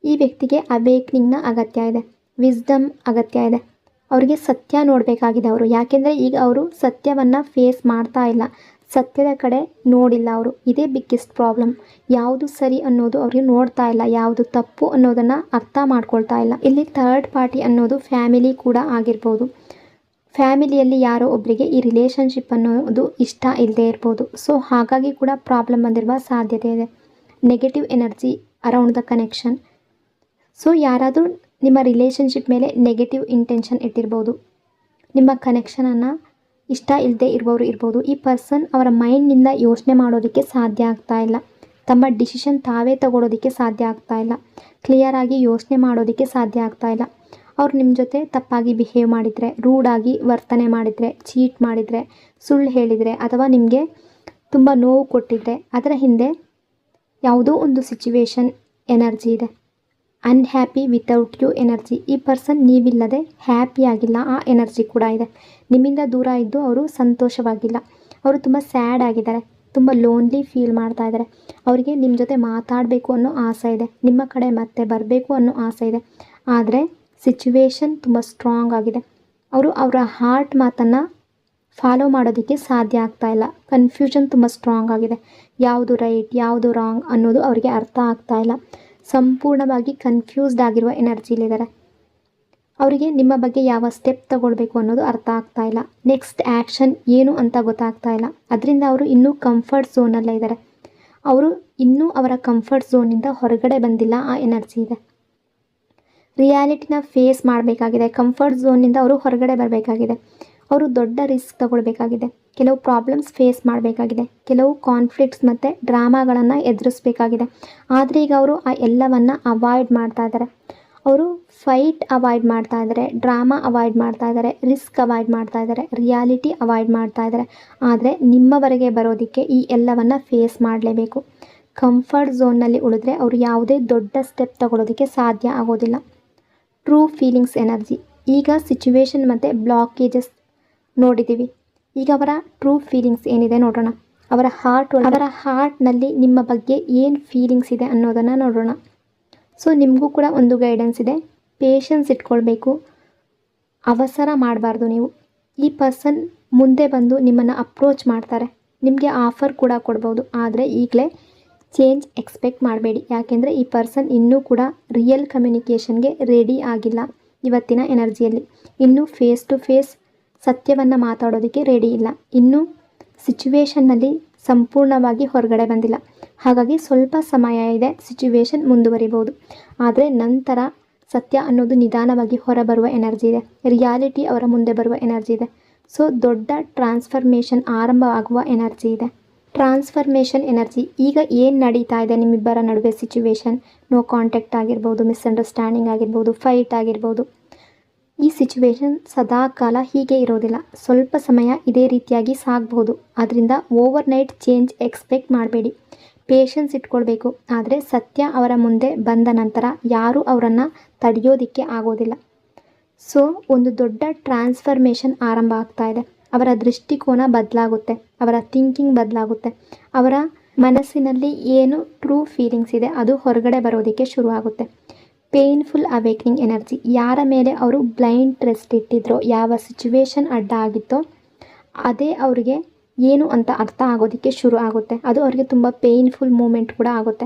ಈ ವ್ಯಕ್ತಿಗೆ ಅವೇಕ್ನಿಂಗ್ನ ಅಗತ್ಯ ಇದೆ, ವಿಸ್ಡಮ್ ಅಗತ್ಯ ಇದೆ. ಅವರಿಗೆ ಸತ್ಯ ನೋಡಬೇಕಾಗಿದೆ ಅವರು. ಯಾಕೆಂದರೆ ಈಗ ಅವರು ಸತ್ಯವನ್ನು ಫೇಸ್ ಮಾಡ್ತಾ ಇಲ್ಲ, ಸತ್ಯದ ಕಡೆ ನೋಡಿಲ್ಲ ಅವರು. ಇದೇ ಬಿಗ್ಗೆಸ್ಟ್ ಪ್ರಾಬ್ಲಮ್. ಯಾವುದು ಸರಿ ಅನ್ನೋದು ಅವ್ರಿಗೆ ನೋಡ್ತಾ ಇಲ್ಲ, ಯಾವುದು ತಪ್ಪು ಅನ್ನೋದನ್ನು ಅರ್ಥ ಮಾಡ್ಕೊಳ್ತಾ ಇಲ್ಲ. ಇಲ್ಲಿ ಥರ್ಡ್ ಪಾರ್ಟಿ ಅನ್ನೋದು ಫ್ಯಾಮಿಲಿ ಕೂಡ ಆಗಿರ್ಬೋದು. ಫ್ಯಾಮಿಲಿಯಲ್ಲಿ ಯಾರೋ ಒಬ್ಬರಿಗೆ ಈ ರಿಲೇಷನ್ಶಿಪ್ ಅನ್ನೋದು ಇಷ್ಟ ಇಲ್ಲದೆ ಇರ್ಬೋದು. ಸೊ ಹಾಗಾಗಿ ಕೂಡ ಪ್ರಾಬ್ಲಮ್ ಬಂದಿರುವ ಸಾಧ್ಯತೆ ಇದೆ. Negative energy around the connection. So ಯಾರಾದರೂ ನಿಮ್ಮ ರಿಲೇಷನ್ಶಿಪ್ ಮೇಲೆ ನೆಗೆಟಿವ್ ಇಂಟೆನ್ಷನ್ ಇಟ್ಟಿರ್ಬೋದು, ನಿಮ್ಮ ಕನೆಕ್ಷನನ್ನು ಇಷ್ಟ ಇಲ್ಲದೆ ಇರುವವರು ಇರ್ಬೋದು. ಈ ಪರ್ಸನ್ ಅವರ ಮೈಂಡ್ನಿಂದ ಯೋಚನೆ ಮಾಡೋದಕ್ಕೆ ಸಾಧ್ಯ ಆಗ್ತಾ ಇಲ್ಲ, ತಮ್ಮ ಡಿಸಿಷನ್ ತಾವೇ ತಗೊಳ್ಳೋದಕ್ಕೆ ಸಾಧ್ಯ ಆಗ್ತಾ ಇಲ್ಲ, ಕ್ಲಿಯರಾಗಿ ಯೋಚನೆ ಮಾಡೋದಕ್ಕೆ ಸಾಧ್ಯ ಆಗ್ತಾ ಇಲ್ಲ. ಅವ್ರು ನಿಮ್ಮ ಜೊತೆ ತಪ್ಪಾಗಿ ಬಿಹೇವ್ ಮಾಡಿದರೆ, ರೂಡಾಗಿ ವರ್ತನೆ ಮಾಡಿದರೆ, ಚೀಟ್ ಮಾಡಿದರೆ, ಸುಳ್ಳು ಹೇಳಿದರೆ, ಅಥವಾ ನಿಮಗೆ ತುಂಬ ನೋವು ಕೊಟ್ಟಿದ್ದರೆ, ಅದರ ಹಿಂದೆ ಯಾವುದೋ ಒಂದು ಸಿಚುವೇಶನ್ ಎನರ್ಜಿ ಇದೆ. Unhappy without you energy. ಈ ಪರ್ಸನ್ ನೀವಿಲ್ಲದೆ ಹ್ಯಾಪಿಯಾಗಿಲ್ಲ, ಆ ಎನರ್ಜಿ ಕೂಡ ಇದೆ. ನಿಮ್ಮಿಂದ ದೂರ ಇದ್ದು ಅವರು ಸಂತೋಷವಾಗಿಲ್ಲ, ಅವರು ತುಂಬ ಸ್ಯಾಡ್ ಆಗಿದ್ದಾರೆ, ತುಂಬ ಲೋನ್ಲಿ ಫೀಲ್ ಮಾಡ್ತಾ ಇದ್ದಾರೆ. ಅವರಿಗೆ ನಿಮ್ಮ ಜೊತೆ ಮಾತಾಡಬೇಕು ಅನ್ನೋ ಆಸೆ ಇದೆ, ನಿಮ್ಮ ಕಡೆ ಮತ್ತೆ ಬರಬೇಕು ಅನ್ನೋ ಆಸೆ ಇದೆ. ಆದರೆ ಸಿಚುವೇಶನ್ ತುಂಬ ಸ್ಟ್ರಾಂಗ್ ಆಗಿದೆ. ಅವರು ಅವರ ಹಾರ್ಟ್ ಮಾತನ್ನು ಫಾಲೋ ಮಾಡೋದಕ್ಕೆ ಸಾಧ್ಯ ಆಗ್ತಾ ಇಲ್ಲ. ಕನ್ಫ್ಯೂಷನ್ ತುಂಬ ಸ್ಟ್ರಾಂಗ್ ಆಗಿದೆ. ಯಾವುದು ರೈಟ್, ಯಾವುದು ರಾಂಗ್ ಅನ್ನೋದು ಅವರಿಗೆ ಅರ್ಥ ಆಗ್ತಾ ಇಲ್ಲ. ಸಂಪೂರ್ಣವಾಗಿ ಕನ್ಫ್ಯೂಸ್ಡ್ ಆಗಿರುವ ಎನರ್ಜಿಲಿದ್ದಾರೆ. ಅವರಿಗೆ ನಿಮ್ಮ ಬಗ್ಗೆ ಯಾವ ಸ್ಟೆಪ್ ತಗೊಳ್ಬೇಕು ಅನ್ನೋದು ಅರ್ಥ ಆಗ್ತಾ ಇಲ್ಲ. ನೆಕ್ಸ್ಟ್ ಆ್ಯಕ್ಷನ್ ಏನು ಅಂತ ಗೊತ್ತಾಗ್ತಾ ಇಲ್ಲ. ಅದರಿಂದ ಅವರು ಇನ್ನೂ ಕಂಫರ್ಟ್ ಝೋನಲ್ಲೇ ಇದ್ದಾರೆ. ಅವರು ಇನ್ನೂ ಅವರ ಕಂಫರ್ಟ್ ಝೋನಿಂದ ಹೊರಗಡೆ ಬಂದಿಲ್ಲ, ಆ ಎನರ್ಜಿ ಇದೆ. ರಿಯಾಲಿಟಿನ ಫೇಸ್ ಮಾಡಬೇಕಾಗಿದೆ. ಕಂಫರ್ಟ್ ಝೋನಿಂದ ಅವರು ಹೊರಗಡೆ ಬರಬೇಕಾಗಿದೆ. ಅವರು ದೊಡ್ಡ ರಿಸ್ಕ್ ತಗೊಳ್ಬೇಕಾಗಿದೆ. ಕೆಲವು ಪ್ರಾಬ್ಲಮ್ಸ್ ಫೇಸ್ ಮಾಡಬೇಕಾಗಿದೆ. ಕೆಲವು ಕಾನ್ಫ್ಲಿಕ್ಟ್ಸ್ ಮತ್ತು ಡ್ರಾಮಾಗಳನ್ನು ಎದುರಿಸಬೇಕಾಗಿದೆ. ಆದರೆ ಈಗ ಅವರು ಆ ಎಲ್ಲವನ್ನು ಅವಾಯ್ಡ್ ಮಾಡ್ತಾ ಇದ್ದಾರೆ. ಅವರು ಫೈಟ್ ಅವಾಯ್ಡ್ ಮಾಡ್ತಾ ಇದ್ದಾರೆ, ಡ್ರಾಮಾ ಅವಾಯ್ಡ್ ಮಾಡ್ತಾ ಇದ್ದಾರೆ, ರಿಸ್ಕ್ ಅವಾಯ್ಡ್ ಮಾಡ್ತಾ ಇದ್ದಾರೆ, ರಿಯಾಲಿಟಿ ಅವಾಯ್ಡ್ ಮಾಡ್ತಾ ಇದ್ದಾರೆ. ಆದರೆ ನಿಮ್ಮವರೆಗೆ ಬರೋದಕ್ಕೆ ಈ ಎಲ್ಲವನ್ನು ಫೇಸ್ ಮಾಡಲೇಬೇಕು. ಕಂಫರ್ಟ್ ಝೋನ್ನಲ್ಲಿ ಉಳಿದ್ರೆ ಅವರು ಯಾವುದೇ ದೊಡ್ಡ ಸ್ಟೆಪ್ ತಗೊಳ್ಳೋದಕ್ಕೆ ಸಾಧ್ಯ ಆಗೋದಿಲ್ಲ. True feelings energy. ಈಗ ಸಿಚುವೇಶನ್ ಮತ್ತು ಬ್ಲಾಕೇಜಸ್ ನೋಡಿದ್ದೀವಿ. ಈಗ ಅವರ ಟ್ರೂ ಫೀಲಿಂಗ್ಸ್ ಏನಿದೆ ನೋಡೋಣ. ಅವರ ಹಾರ್ಟ್ನಲ್ಲಿ ನಿಮ್ಮ ಬಗ್ಗೆ ಏನು ಫೀಲಿಂಗ್ಸ್ ಇದೆ ಅನ್ನೋದನ್ನು ನೋಡೋಣ. ಸೊ ನಿಮಗೂ ಕೂಡ ಒಂದು ಗೈಡೆನ್ಸ್ ಇದೆ. ಪೇಷನ್ಸ್ ಇಟ್ಕೊಳ್ಬೇಕು, ಅವಸರ ಮಾಡಬಾರ್ದು ನೀವು. ಈ ಪರ್ಸನ್ ಮುಂದೆ ಬಂದು ನಿಮ್ಮನ್ನು ಅಪ್ರೋಚ್ ಮಾಡ್ತಾರೆ, ನಿಮಗೆ ಆಫರ್ ಕೂಡ ಕೊಡ್ಬೋದು. ಆದರೆ ಈಗಲೇ ಚೇಂಜ್ ಎಕ್ಸ್ಪೆಕ್ಟ್ ಮಾಡಬೇಡಿ. ಯಾಕೆಂದರೆ ಈ ಪರ್ಸನ್ ಇನ್ನೂ ಕೂಡ ರಿಯಲ್ ಕಮ್ಯುನಿಕೇಷನ್ಗೆ ರೆಡಿ ಆಗಿಲ್ಲ. ಇವತ್ತಿನ ಎನರ್ಜಿಯಲ್ಲಿ ಇನ್ನೂ ಫೇಸ್ ಟು ಫೇಸ್ ಸತ್ಯವನ್ನು ಮಾತಾಡೋದಕ್ಕೆ ರೆಡಿ ಇಲ್ಲ. ಇನ್ನೂ ಸಿಚುವೇಶನ್ನಲ್ಲಿ ಸಂಪೂರ್ಣವಾಗಿ ಹೊರಗಡೆ ಬಂದಿಲ್ಲ. ಹಾಗಾಗಿ ಸ್ವಲ್ಪ ಸಮಯ ಇದೆ, ಸಿಚುವೇಶನ್ ಮುಂದುವರಿಬೋದು. ಆದರೆ ನಂತರ ಸತ್ಯ ಅನ್ನೋದು ನಿಧಾನವಾಗಿ ಹೊರಬರುವ ಎನರ್ಜಿ ಇದೆ. ರಿಯಾಲಿಟಿ ಅವರ ಮುಂದೆ ಬರುವ ಎನರ್ಜಿ ಇದೆ. ಸೊ ದೊಡ್ಡ ಟ್ರಾನ್ಸ್ಫರ್ಮೇಷನ್ ಆರಂಭ ಆಗುವ ಎನರ್ಜಿ ಇದೆ. Transformation energy. ಈಗ ಏನು ನಡೀತಾ ಇದೆ ನಿಮ್ಮಿಬ್ಬರ ನಡುವೆ ಸಿಚುವೇಶನ್, ನೋ ಕಾಂಟ್ಯಾಕ್ಟ್ ಆಗಿರ್ಬೋದು, ಮಿಸ್ಅಂಡರ್ಸ್ಟ್ಯಾಂಡಿಂಗ್ ಆಗಿರ್ಬೋದು, ಫೈಟ್ ಆಗಿರ್ಬೋದು. ಈ ಸಿಚುವೇಶನ್ ಸದಾ ಕಾಲ ಹೀಗೆ ಇರೋದಿಲ್ಲ. ಸ್ವಲ್ಪ ಸಮಯ ಇದೇ ರೀತಿಯಾಗಿ ಸಾಗಬಹುದು. ಆದ್ದರಿಂದ ಓವರ್ ನೈಟ್ ಚೇಂಜ್ ಎಕ್ಸ್ಪೆಕ್ಟ್ ಮಾಡಬೇಡಿ. ಪೇಷನ್ಸ್ ಇಟ್ಕೊಳ್ಬೇಕು. ಆದರೆ ಸತ್ಯ ಅವರ ಮುಂದೆ ಬಂದ ನಂತರ ಯಾರೂ ಅವರನ್ನು ತಡೆಯೋದಿಕ್ಕೆ ಆಗೋದಿಲ್ಲ. ಸೊ ಒಂದು ದೊಡ್ಡ ಟ್ರಾನ್ಸ್ಫರ್ಮೇಷನ್ ಆರಂಭ ಆಗ್ತಾ ಇದೆ. ಅವರ ದೃಷ್ಟಿಕೋನ ಬದಲಾಗುತ್ತೆ, ಅವರ ಥಿಂಕಿಂಗ್ ಬದಲಾಗುತ್ತೆ. ಅವರ ಮನಸ್ಸಿನಲ್ಲಿ ಏನು ಟ್ರೂ ಫೀಲಿಂಗ್ಸ್ ಇದೆ ಅದು ಹೊರಗಡೆ ಬರೋದಕ್ಕೆ ಶುರುವಾಗುತ್ತೆ. Painful awakening energy. ಯಾರ ಮೇಲೆ ಅವರು ಬ್ಲೈಂಡ್ ಟ್ರಸ್ಟ್ ಇಟ್ಟಿದ್ರೋ, ಯಾವ ಸಿಚುವೇಶನ್ ಅಡ್ಡ ಆಗಿತ್ತೋ ಅದೇ ಅವರಿಗೆ ಏನು ಅಂತ ಅರ್ಥ ಆಗೋದಕ್ಕೆ ಶುರು ಆಗುತ್ತೆ. ಅದು ಅವರಿಗೆ ತುಂಬ ಪೇಯ್ನ್ಫುಲ್ ಮೂಮೆಂಟ್ ಕೂಡ ಆಗುತ್ತೆ.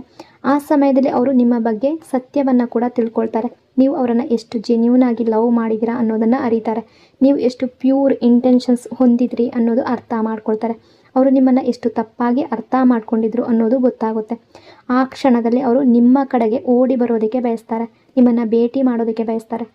ಆ ಸಮಯದಲ್ಲಿ ಅವರು ನಿಮ್ಮ ಬಗ್ಗೆ ಸತ್ಯವನ್ನು ಕೂಡ ತಿಳ್ಕೊಳ್ತಾರೆ. ನೀವು ಅವರನ್ನು ಎಷ್ಟು ಜೆನ್ಯೂನ್ ಆಗಿ ಲವ್ ಮಾಡಿದ್ದೀರಾ ಅನ್ನೋದನ್ನು ಅರಿತಾರೆ. ನೀವು ಎಷ್ಟು ಪ್ಯೂರ್ ಇಂಟೆನ್ಷನ್ಸ್ ಹೊಂದಿದ್ರಿ ಅನ್ನೋದು ಅರ್ಥ ಮಾಡ್ಕೊಳ್ತಾರೆ. ಅವರು ನಿಮ್ಮನ್ನು ಎಷ್ಟು ತಪ್ಪಾಗಿ ಅರ್ಥ ಮಾಡ್ಕೊಂಡಿದ್ರು ಅನ್ನೋದು ಗೊತ್ತಾಗುತ್ತೆ. ಆ ಕ್ಷಣದಲ್ಲಿ ಅವರು ನಿಮ್ಮ ಕಡೆಗೆ ಓಡಿ ಬರೋದಕ್ಕೆ ಬಯಸ್ತಾರೆ, ನಿಮ್ಮನ್ನು ಭೇಟಿ ಮಾಡೋದಕ್ಕೆ ಬಯಸ್ತಾರೆ.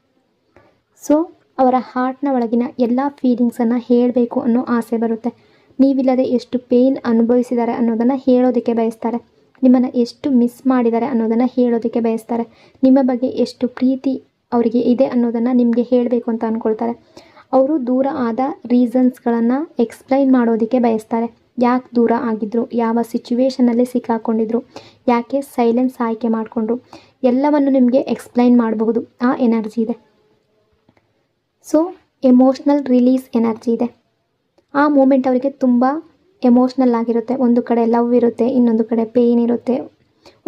ಸೊ ಅವರ ಹಾರ್ಟ್ನ ಒಳಗಿನ ಎಲ್ಲ ಫೀಲಿಂಗ್ಸನ್ನು ಹೇಳಬೇಕು ಅನ್ನೋ ಆಸೆ ಬರುತ್ತೆ. ನೀವಿಲ್ಲದೆ ಎಷ್ಟು ಪೇಯ್ನ್ ಅನುಭವಿಸಿದ್ದಾರೆ ಅನ್ನೋದನ್ನು ಹೇಳೋದಕ್ಕೆ ಬಯಸ್ತಾರೆ. ನಿಮ್ಮನ್ನು ಎಷ್ಟು ಮಿಸ್ ಮಾಡಿದ್ದಾರೆ ಅನ್ನೋದನ್ನು ಹೇಳೋದಕ್ಕೆ ಬಯಸ್ತಾರೆ. ನಿಮ್ಮ ಬಗ್ಗೆ ಎಷ್ಟು ಪ್ರೀತಿ ಅವರಿಗೆ ಇದೆ ಅನ್ನೋದನ್ನು ನಿಮಗೆ ಹೇಳಬೇಕು ಅಂತ ಅಂದ್ಕೊಳ್ತಾರೆ. ಅವರು ದೂರ ಆದ ರೀಸನ್ಸ್ಗಳನ್ನು ಎಕ್ಸ್ಪ್ಲೈನ್ ಮಾಡೋದಕ್ಕೆ ಬಯಸ್ತಾರೆ. ಯಾಕೆ ದೂರ ಆಗಿದ್ರು, ಯಾವ ಸಿಚುವೇಷನಲ್ಲಿ ಸಿಕ್ಕಾಕೊಂಡಿದ್ರು, ಯಾಕೆ ಸೈಲೆನ್ಸ್ ಆಯ್ಕೆ ಮಾಡಿಕೊಂಡ್ರು, ಎಲ್ಲವನ್ನು ನಿಮಗೆ ಎಕ್ಸ್ಪ್ಲೈನ್ ಮಾಡಬಹುದು. ಆ ಎನರ್ಜಿ ಇದೆ. ಸೊ ಎಮೋಷ್ನಲ್ ರಿಲೀಸ್ ಎನರ್ಜಿ ಇದೆ. ಆ ಮೂಮೆಂಟ್ ಅವರಿಗೆ ತುಂಬ ಎಮೋಷ್ನಲ್ ಆಗಿರುತ್ತೆ. ಒಂದು ಕಡೆ ಲವ್ ಇರುತ್ತೆ, ಇನ್ನೊಂದು ಕಡೆ ಪೇಯ್ನ್ ಇರುತ್ತೆ,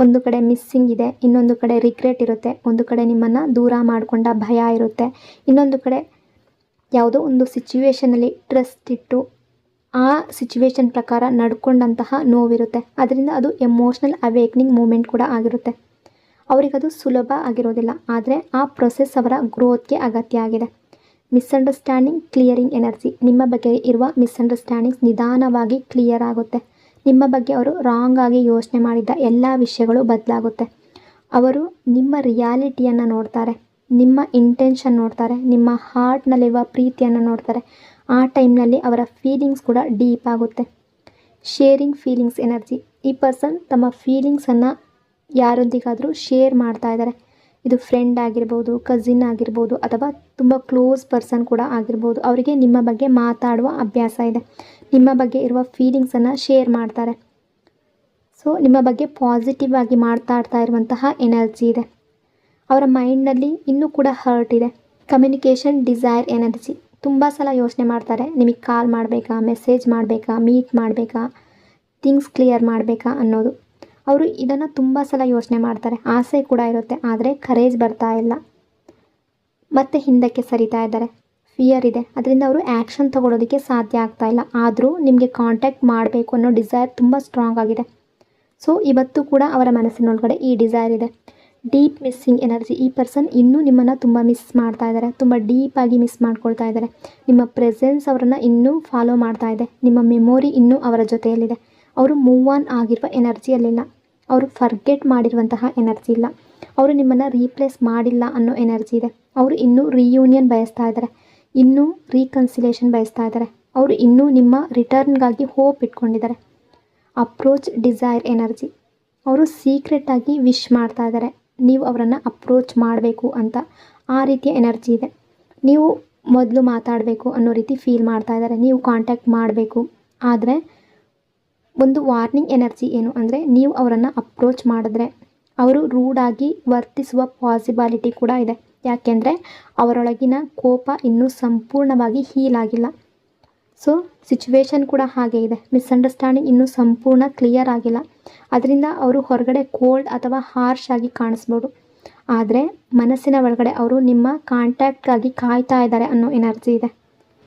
ಒಂದು ಕಡೆ ಮಿಸ್ಸಿಂಗ್ ಇದೆ, ಇನ್ನೊಂದು ಕಡೆ ರಿಗ್ರೆಟ್ ಇರುತ್ತೆ, ಒಂದು ಕಡೆ ನಿಮ್ಮನ್ನು ದೂರ ಮಾಡಿಕೊಂಡ ಭಯ ಇರುತ್ತೆ, ಇನ್ನೊಂದು ಕಡೆ ಯಾವುದೋ ಒಂದು ಸಿಚುವೇಷನಲ್ಲಿ ಟ್ರಸ್ಟ್ ಇಟ್ಟು ಆ ಸಿಚುವೇಶನ್ ಪ್ರಕಾರ ನಡ್ಕೊಂಡಂತಹ ನೋವಿರುತ್ತೆ. ಅದರಿಂದ ಅದು ಎಮೋಷ್ನಲ್ ಅವೇಕ್ನಿಂಗ್ ಮೂಮೆಂಟ್ ಕೂಡ ಆಗಿರುತ್ತೆ. ಅವರಿಗದು ಸುಲಭ ಆಗಿರೋದಿಲ್ಲ, ಆದರೆ ಆ ಪ್ರೊಸೆಸ್ ಅವರ ಗ್ರೋತ್ಗೆ ಅಗತ್ಯ ಆಗಿದೆ. Misunderstanding clearing energy. ನಿಮ್ಮ ಬಗ್ಗೆ ಇರುವ ಮಿಸ್ಅಂಡರ್ಸ್ಟ್ಯಾಂಡಿಂಗ್ಸ್ ನಿಧಾನವಾಗಿ ಕ್ಲಿಯರ್ ಆಗುತ್ತೆ. ನಿಮ್ಮ ಬಗ್ಗೆ ಅವರು ರಾಂಗ್ ಆಗಿ ಯೋಚನೆ ಮಾಡಿದ್ದ ಎಲ್ಲ ವಿಷಯಗಳು ಬದಲಾಗುತ್ತೆ. ಅವರು ನಿಮ್ಮ ರಿಯಾಲಿಟಿಯನ್ನು ನೋಡ್ತಾರೆ, ನಿಮ್ಮ ಇಂಟೆನ್ಷನ್ ನೋಡ್ತಾರೆ, ನಿಮ್ಮ ಹಾರ್ಟ್ನಲ್ಲಿರುವ ಪ್ರೀತಿಯನ್ನು ನೋಡ್ತಾರೆ. ಆ ಟೈಮ್ನಲ್ಲಿ ಅವರ ಫೀಲಿಂಗ್ಸ್ ಕೂಡ ಡೀಪ್ ಆಗುತ್ತೆ. Sharing feelings energy. ಈ ಪರ್ಸನ್ ತಮ್ಮ ಫೀಲಿಂಗ್ಸನ್ನು ಯಾರೊಂದಿಗಾದರೂ ಶೇರ್ ಮಾಡ್ತಾ ಇದ್ದಾರೆ. ಇದು ಫ್ರೆಂಡ್ ಆಗಿರ್ಬೋದು, ಕಸಿನ್ ಆಗಿರ್ಬೋದು, ಅಥವಾ ತುಂಬ ಕ್ಲೋಸ್ ಪರ್ಸನ್ ಕೂಡ ಆಗಿರ್ಬೋದು. ಅವರಿಗೆ ನಿಮ್ಮ ಬಗ್ಗೆ ಮಾತಾಡುವ ಅಭ್ಯಾಸ ಇದೆ. ನಿಮ್ಮ ಬಗ್ಗೆ ಇರುವ ಫೀಲಿಂಗ್ಸನ್ನು ಶೇರ್ ಮಾಡ್ತಾರೆ. ಸೊ ನಿಮ್ಮ ಬಗ್ಗೆ ಪಾಸಿಟಿವ್ ಆಗಿ ಮಾತಾಡ್ತಾ ಇರುವಂತಹ ಎನರ್ಜಿ ಇದೆ. ಅವರ ಮೈಂಡ್ನಲ್ಲಿ ಇನ್ನೂ ಕೂಡ ಹರ್ಟ್ ಇದೆ. Communication desire energy. ತುಂಬ ಸಲ ಯೋಚನೆ ಮಾಡ್ತಾರೆ, ನಿಮಗೆ ಕಾಲ್ ಮಾಡಬೇಕಾ, ಮೆಸೇಜ್ ಮಾಡಬೇಕಾ, ಮೀಟ್ ಮಾಡಬೇಕಾ, ಥಿಂಗ್ಸ್ ಕ್ಲಿಯರ್ ಮಾಡಬೇಕಾ ಅನ್ನೋದು. ಅವರು ಇದನ್ನು ತುಂಬ ಸಲ ಯೋಚನೆ ಮಾಡ್ತಾರೆ. ಆಸೆ ಕೂಡ ಇರುತ್ತೆ, ಆದರೆ ಕರೇಜ್ ಬರ್ತಾ ಇಲ್ಲ, ಮತ್ತೆ ಹಿಂದಕ್ಕೆ ಸರಿತಾ ಇದ್ದಾರೆ. ಫಿಯರ್ ಇದೆ, ಅದರಿಂದ ಅವರು ಆ್ಯಕ್ಷನ್ ತಗೊಳ್ಳೋದಕ್ಕೆ ಸಾಧ್ಯ ಆಗ್ತಾ ಇಲ್ಲ. ಆದರೂ ನಿಮಗೆ ಕಾಂಟ್ಯಾಕ್ಟ್ ಮಾಡಬೇಕು ಅನ್ನೋ ಡಿಸೈರ್ ತುಂಬ ಸ್ಟ್ರಾಂಗ್ ಆಗಿದೆ. ಸೊ ಇವತ್ತು ಕೂಡ ಅವರ ಮನಸ್ಸಿನೊಳಗಡೆ ಈ ಡಿಸೈರ್ ಇದೆ. Deep missing energy. ಈ ಪರ್ಸನ್ ಇನ್ನೂ ನಿಮ್ಮನ್ನು ತುಂಬ ಮಿಸ್ ಮಾಡ್ತಾ ಇದ್ದಾರೆ, ತುಂಬ ಡೀಪಾಗಿ ಮಿಸ್ ಮಾಡ್ಕೊಳ್ತಾ ಇದ್ದಾರೆ. ನಿಮ್ಮ ಪ್ರೆಸೆನ್ಸ್ ಅವರನ್ನು ಇನ್ನೂ ಫಾಲೋ ಮಾಡ್ತಾ ಇದೆ. ನಿಮ್ಮ ಮೆಮೊರಿ ಇನ್ನೂ ಅವರ ಜೊತೆಯಲ್ಲಿದೆ. ಅವರು ಮೂವ್ ಆನ್ ಆಗಿರುವ ಎನರ್ಜಿಯಲ್ಲಿಲ್ಲ. ಅವರು ಫರ್ಗೆಟ್ ಮಾಡಿರುವಂತಹ ಎನರ್ಜಿ ಇಲ್ಲ. ಅವರು ನಿಮ್ಮನ್ನು ರೀಪ್ಲೇಸ್ ಮಾಡಿಲ್ಲ ಅನ್ನೋ ಎನರ್ಜಿ ಇದೆ. ಅವರು ಇನ್ನೂ ರಿಯೂನಿಯನ್ ಬಯಸ್ತಾ ಇದ್ದಾರೆ, ಇನ್ನೂ ರೀಕನ್ಸಿಲೇಷನ್ ಬಯಸ್ತಾ ಇದ್ದಾರೆ. ಅವರು ಇನ್ನೂ ನಿಮ್ಮ ರಿಟರ್ನ್ಗಾಗಿ ಹೋಪ್ ಇಟ್ಕೊಂಡಿದ್ದಾರೆ. Approach desire energy. ಅವರು ಸೀಕ್ರೆಟಾಗಿ ವಿಶ್ ಮಾಡ್ತಾ ಇದ್ದಾರೆ, ನೀವು ಅವರನ್ನು ಅಪ್ರೋಚ್ ಮಾಡಬೇಕು ಅಂತ. ಆ ರೀತಿಯ ಎನರ್ಜಿ ಇದೆ. ನೀವು ಮೊದಲು ಮಾತಾಡಬೇಕು ಅನ್ನೋ ರೀತಿ ಫೀಲ್ ಮಾಡ್ತಾ ಇದ್ದಾರೆ, ನೀವು ಕಾಂಟ್ಯಾಕ್ಟ್ ಮಾಡಬೇಕು. ಆದರೆ ಒಂದು ವಾರ್ನಿಂಗ್ ಎನರ್ಜಿ ಏನು ಅಂದರೆ, ನೀವು ಅವರನ್ನು ಅಪ್ರೋಚ್ ಮಾಡಿದ್ರೆ ಅವರು ರೂಡಾಗಿ ವರ್ತಿಸುವ ಪಾಸಿಬಿಲಿಟಿ ಕೂಡ ಇದೆ. ಯಾಕೆಂದರೆ ಅವರೊಳಗಿನ ಕೋಪ ಇನ್ನೂ ಸಂಪೂರ್ಣವಾಗಿ ಹೀಲ್ ಆಗಿಲ್ಲ. ಸೊ ಸಿಚುವೇಶನ್ ಕೂಡ ಹಾಗೆ ಇದೆ. ಮಿಸ್ಅಂಡರ್ಸ್ಟ್ಯಾಂಡಿಂಗ್ ಇನ್ನೂ ಸಂಪೂರ್ಣ ಕ್ಲಿಯರ್ ಆಗಿಲ್ಲ. ಅದರಿಂದ ಅವರು ಹೊರಗಡೆ ಕೋಲ್ಡ್ ಅಥವಾ ಹಾರ್ಶ್ ಆಗಿ ಕಾಣಿಸ್ಬೋದು, ಆದರೆ ಮನಸ್ಸಿನ ಒಳಗಡೆ ಅವರು ನಿಮ್ಮ ಕಾಂಟ್ಯಾಕ್ಟ್ಗಾಗಿ ಕಾಯ್ತಾ ಇದ್ದಾರೆ ಅನ್ನೋ ಎನರ್ಜಿ ಇದೆ.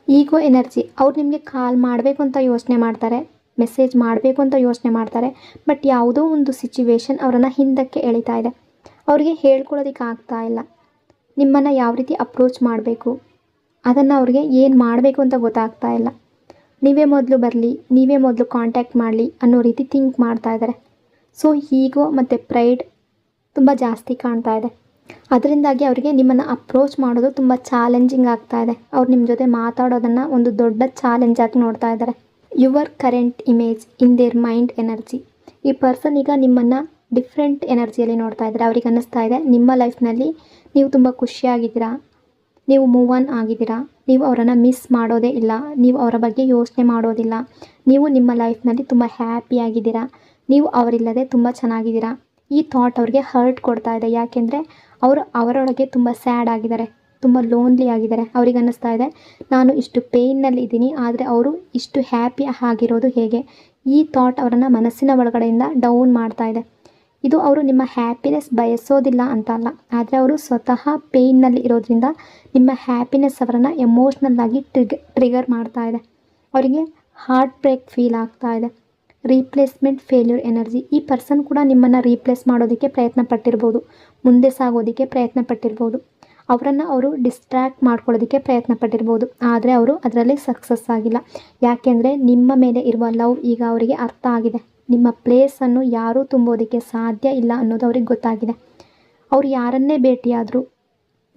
ಈಗೋ ಎನರ್ಜಿ. ಅವ್ರು ನಿಮಗೆ ಕಾಲ್ ಮಾಡಬೇಕು ಅಂತ ಯೋಚನೆ ಮಾಡ್ತಾರೆ, ಮೆಸೇಜ್ ಮಾಡಬೇಕು ಅಂತ ಯೋಚನೆ ಮಾಡ್ತಾರೆ, ಬಟ್ ಯಾವುದೋ ಒಂದು ಸಿಚುವೇಶನ್ ಅವರನ್ನು ಹಿಂದಕ್ಕೆ ಎಳಿತಾ ಇದೆ. ಅವರಿಗೆ ಹೇಳ್ಕೊಳ್ಳೋದಕ್ಕೆ ಆಗ್ತಾ ಇಲ್ಲ. ನಿಮ್ಮನ್ನು ಯಾವ ರೀತಿ ಅಪ್ರೋಚ್ ಮಾಡಬೇಕು, ಅದನ್ನು ಅವ್ರಿಗೆ ಏನು ಮಾಡಬೇಕು ಅಂತ ಗೊತ್ತಾಗ್ತಾ ಇಲ್ಲ. ನೀವೇ ಮೊದಲು ಬರಲಿ, ನೀವೇ ಮೊದಲು ಕಾಂಟ್ಯಾಕ್ಟ್ ಮಾಡಲಿ ಅನ್ನೋ ರೀತಿ ಥಿಂಕ್ ಮಾಡ್ತಾ ಇದ್ದಾರೆ. ಸೊ ಈಗೋ ಮತ್ತು ಪ್ರೈಡ್ ತುಂಬ ಜಾಸ್ತಿ ಕಾಣ್ತಾ ಇದೆ. ಅದರಿಂದಾಗಿ ಅವರಿಗೆ ನಿಮ್ಮನ್ನು ಅಪ್ರೋಚ್ ಮಾಡೋದು ತುಂಬ ಚಾಲೆಂಜಿಂಗ್ ಆಗ್ತಾ ಇದೆ. ಅವ್ರು ನಿಮ್ಮ ಜೊತೆ ಮಾತಾಡೋದನ್ನು ಒಂದು ದೊಡ್ಡ ಚಾಲೆಂಜಾಗಿ ನೋಡ್ತಾ ಇದ್ದಾರೆ. Your current image in their mind energy. ಈ ಪರ್ಸನ್ ಈಗ ನಿಮ್ಮನ್ನು ಡಿಫ್ರೆಂಟ್ ಎನರ್ಜಿಯಲ್ಲಿ ನೋಡ್ತಾ ಇದ್ದಾರೆ. ಅವ್ರಿಗೆ ಅನ್ನಿಸ್ತಾ ಇದೆ ನಿಮ್ಮ ಲೈಫ್ನಲ್ಲಿ ನೀವು ತುಂಬ ಖುಷಿಯಾಗಿದ್ದೀರಾ, ನೀವು ಮೂವ್ ಆನ್ ಆಗಿದ್ದೀರಾ, ನೀವು ಅವರನ್ನು ಮಿಸ್ ಮಾಡೋದೇ ಇಲ್ಲ, ನೀವು ಅವರ ಬಗ್ಗೆ ಯೋಚನೆ ಮಾಡೋದಿಲ್ಲ, ನೀವು ನಿಮ್ಮ ಲೈಫ್ನಲ್ಲಿ ತುಂಬ ಹ್ಯಾಪಿಯಾಗಿದ್ದೀರಾ, ನೀವು ಅವರಿಲ್ಲದೆ ತುಂಬ ಚೆನ್ನಾಗಿದ್ದೀರಾ. ಈ ಥಾಟ್ ಅವ್ರಿಗೆ ಹರ್ಟ್ ಕೊಡ್ತಾ ಇದೆ. ಯಾಕೆಂದರೆ ಅವರು ಅವರೊಳಗೆ ತುಂಬ ಸ್ಯಾಡ್ ಆಗಿದ್ದಾರೆ, ತುಂಬ ಲೋನ್ಲಿ ಆಗಿದ್ದಾರೆ. ಅವ್ರಿಗೆ ಅನ್ನಿಸ್ತಾ ಇದೆ ನಾನು ಇಷ್ಟು ಪೇಯ್ನಲ್ಲಿ ಇದ್ದೀನಿ, ಆದರೆ ಅವರು ಇಷ್ಟು ಹ್ಯಾಪಿ ಆಗಿರೋದು ಹೇಗೆ. ಈ ಥಾಟ್ ಅವರನ್ನು ಮನಸ್ಸಿನ ಒಳಗಡೆಯಿಂದ ಡೌನ್ ಮಾಡ್ತಾ ಇದೆ. ಇದು ಅವರು ನಿಮ್ಮ ಹ್ಯಾಪಿನೆಸ್ ಬಯಸೋದಿಲ್ಲ ಅಂತ ಅಲ್ಲ, ಆದರೆ ಅವರು ಸ್ವತಃ ಪೇಯ್ನಲ್ಲಿ ಇರೋದ್ರಿಂದ ನಿಮ್ಮ ಹ್ಯಾಪಿನೆಸ್ ಅವರನ್ನು ಎಮೋಷ್ನಲ್ಲಾಗಿ ಟ್ರಿಗರ್ ಮಾಡ್ತಾ ಇದೆ. ಅವರಿಗೆ ಹಾರ್ಟ್ ಬ್ರೇಕ್ ಫೀಲ್ ಆಗ್ತಾ ಇದೆ. Replacement failure energy. ಈ ಪರ್ಸನ್ ಕೂಡ ನಿಮ್ಮನ್ನು ರೀಪ್ಲೇಸ್ ಮಾಡೋದಕ್ಕೆ ಪ್ರಯತ್ನ ಪಟ್ಟಿರ್ಬೋದು, ಮುಂದೆ ಸಾಗೋದಕ್ಕೆ ಪ್ರಯತ್ನ ಪಟ್ಟಿರ್ಬೋದು, ಅವರನ್ನು ಅವರು ಡಿಸ್ಟ್ರ್ಯಾಕ್ಟ್ ಮಾಡ್ಕೊಳ್ಳೋದಕ್ಕೆ ಪ್ರಯತ್ನ ಪಟ್ಟಿರ್ಬೋದು, ಆದರೆ ಅವರು ಅದರಲ್ಲಿ ಸಕ್ಸಸ್ ಆಗಿಲ್ಲ. ಯಾಕೆಂದರೆ ನಿಮ್ಮ ಮೇಲೆ ಇರುವ ಲವ್ ಈಗ ಅವರಿಗೆ ಅರ್ಥ ಆಗಿದೆ. ನಿಮ್ಮ ಪ್ಲೇಸನ್ನು ಯಾರೂ ತುಂಬೋದಕ್ಕೆ ಸಾಧ್ಯ ಇಲ್ಲ ಅನ್ನೋದು ಅವ್ರಿಗೆ ಗೊತ್ತಾಗಿದೆ. ಅವರು ಯಾರನ್ನೇ ಭೇಟಿಯಾದರೂ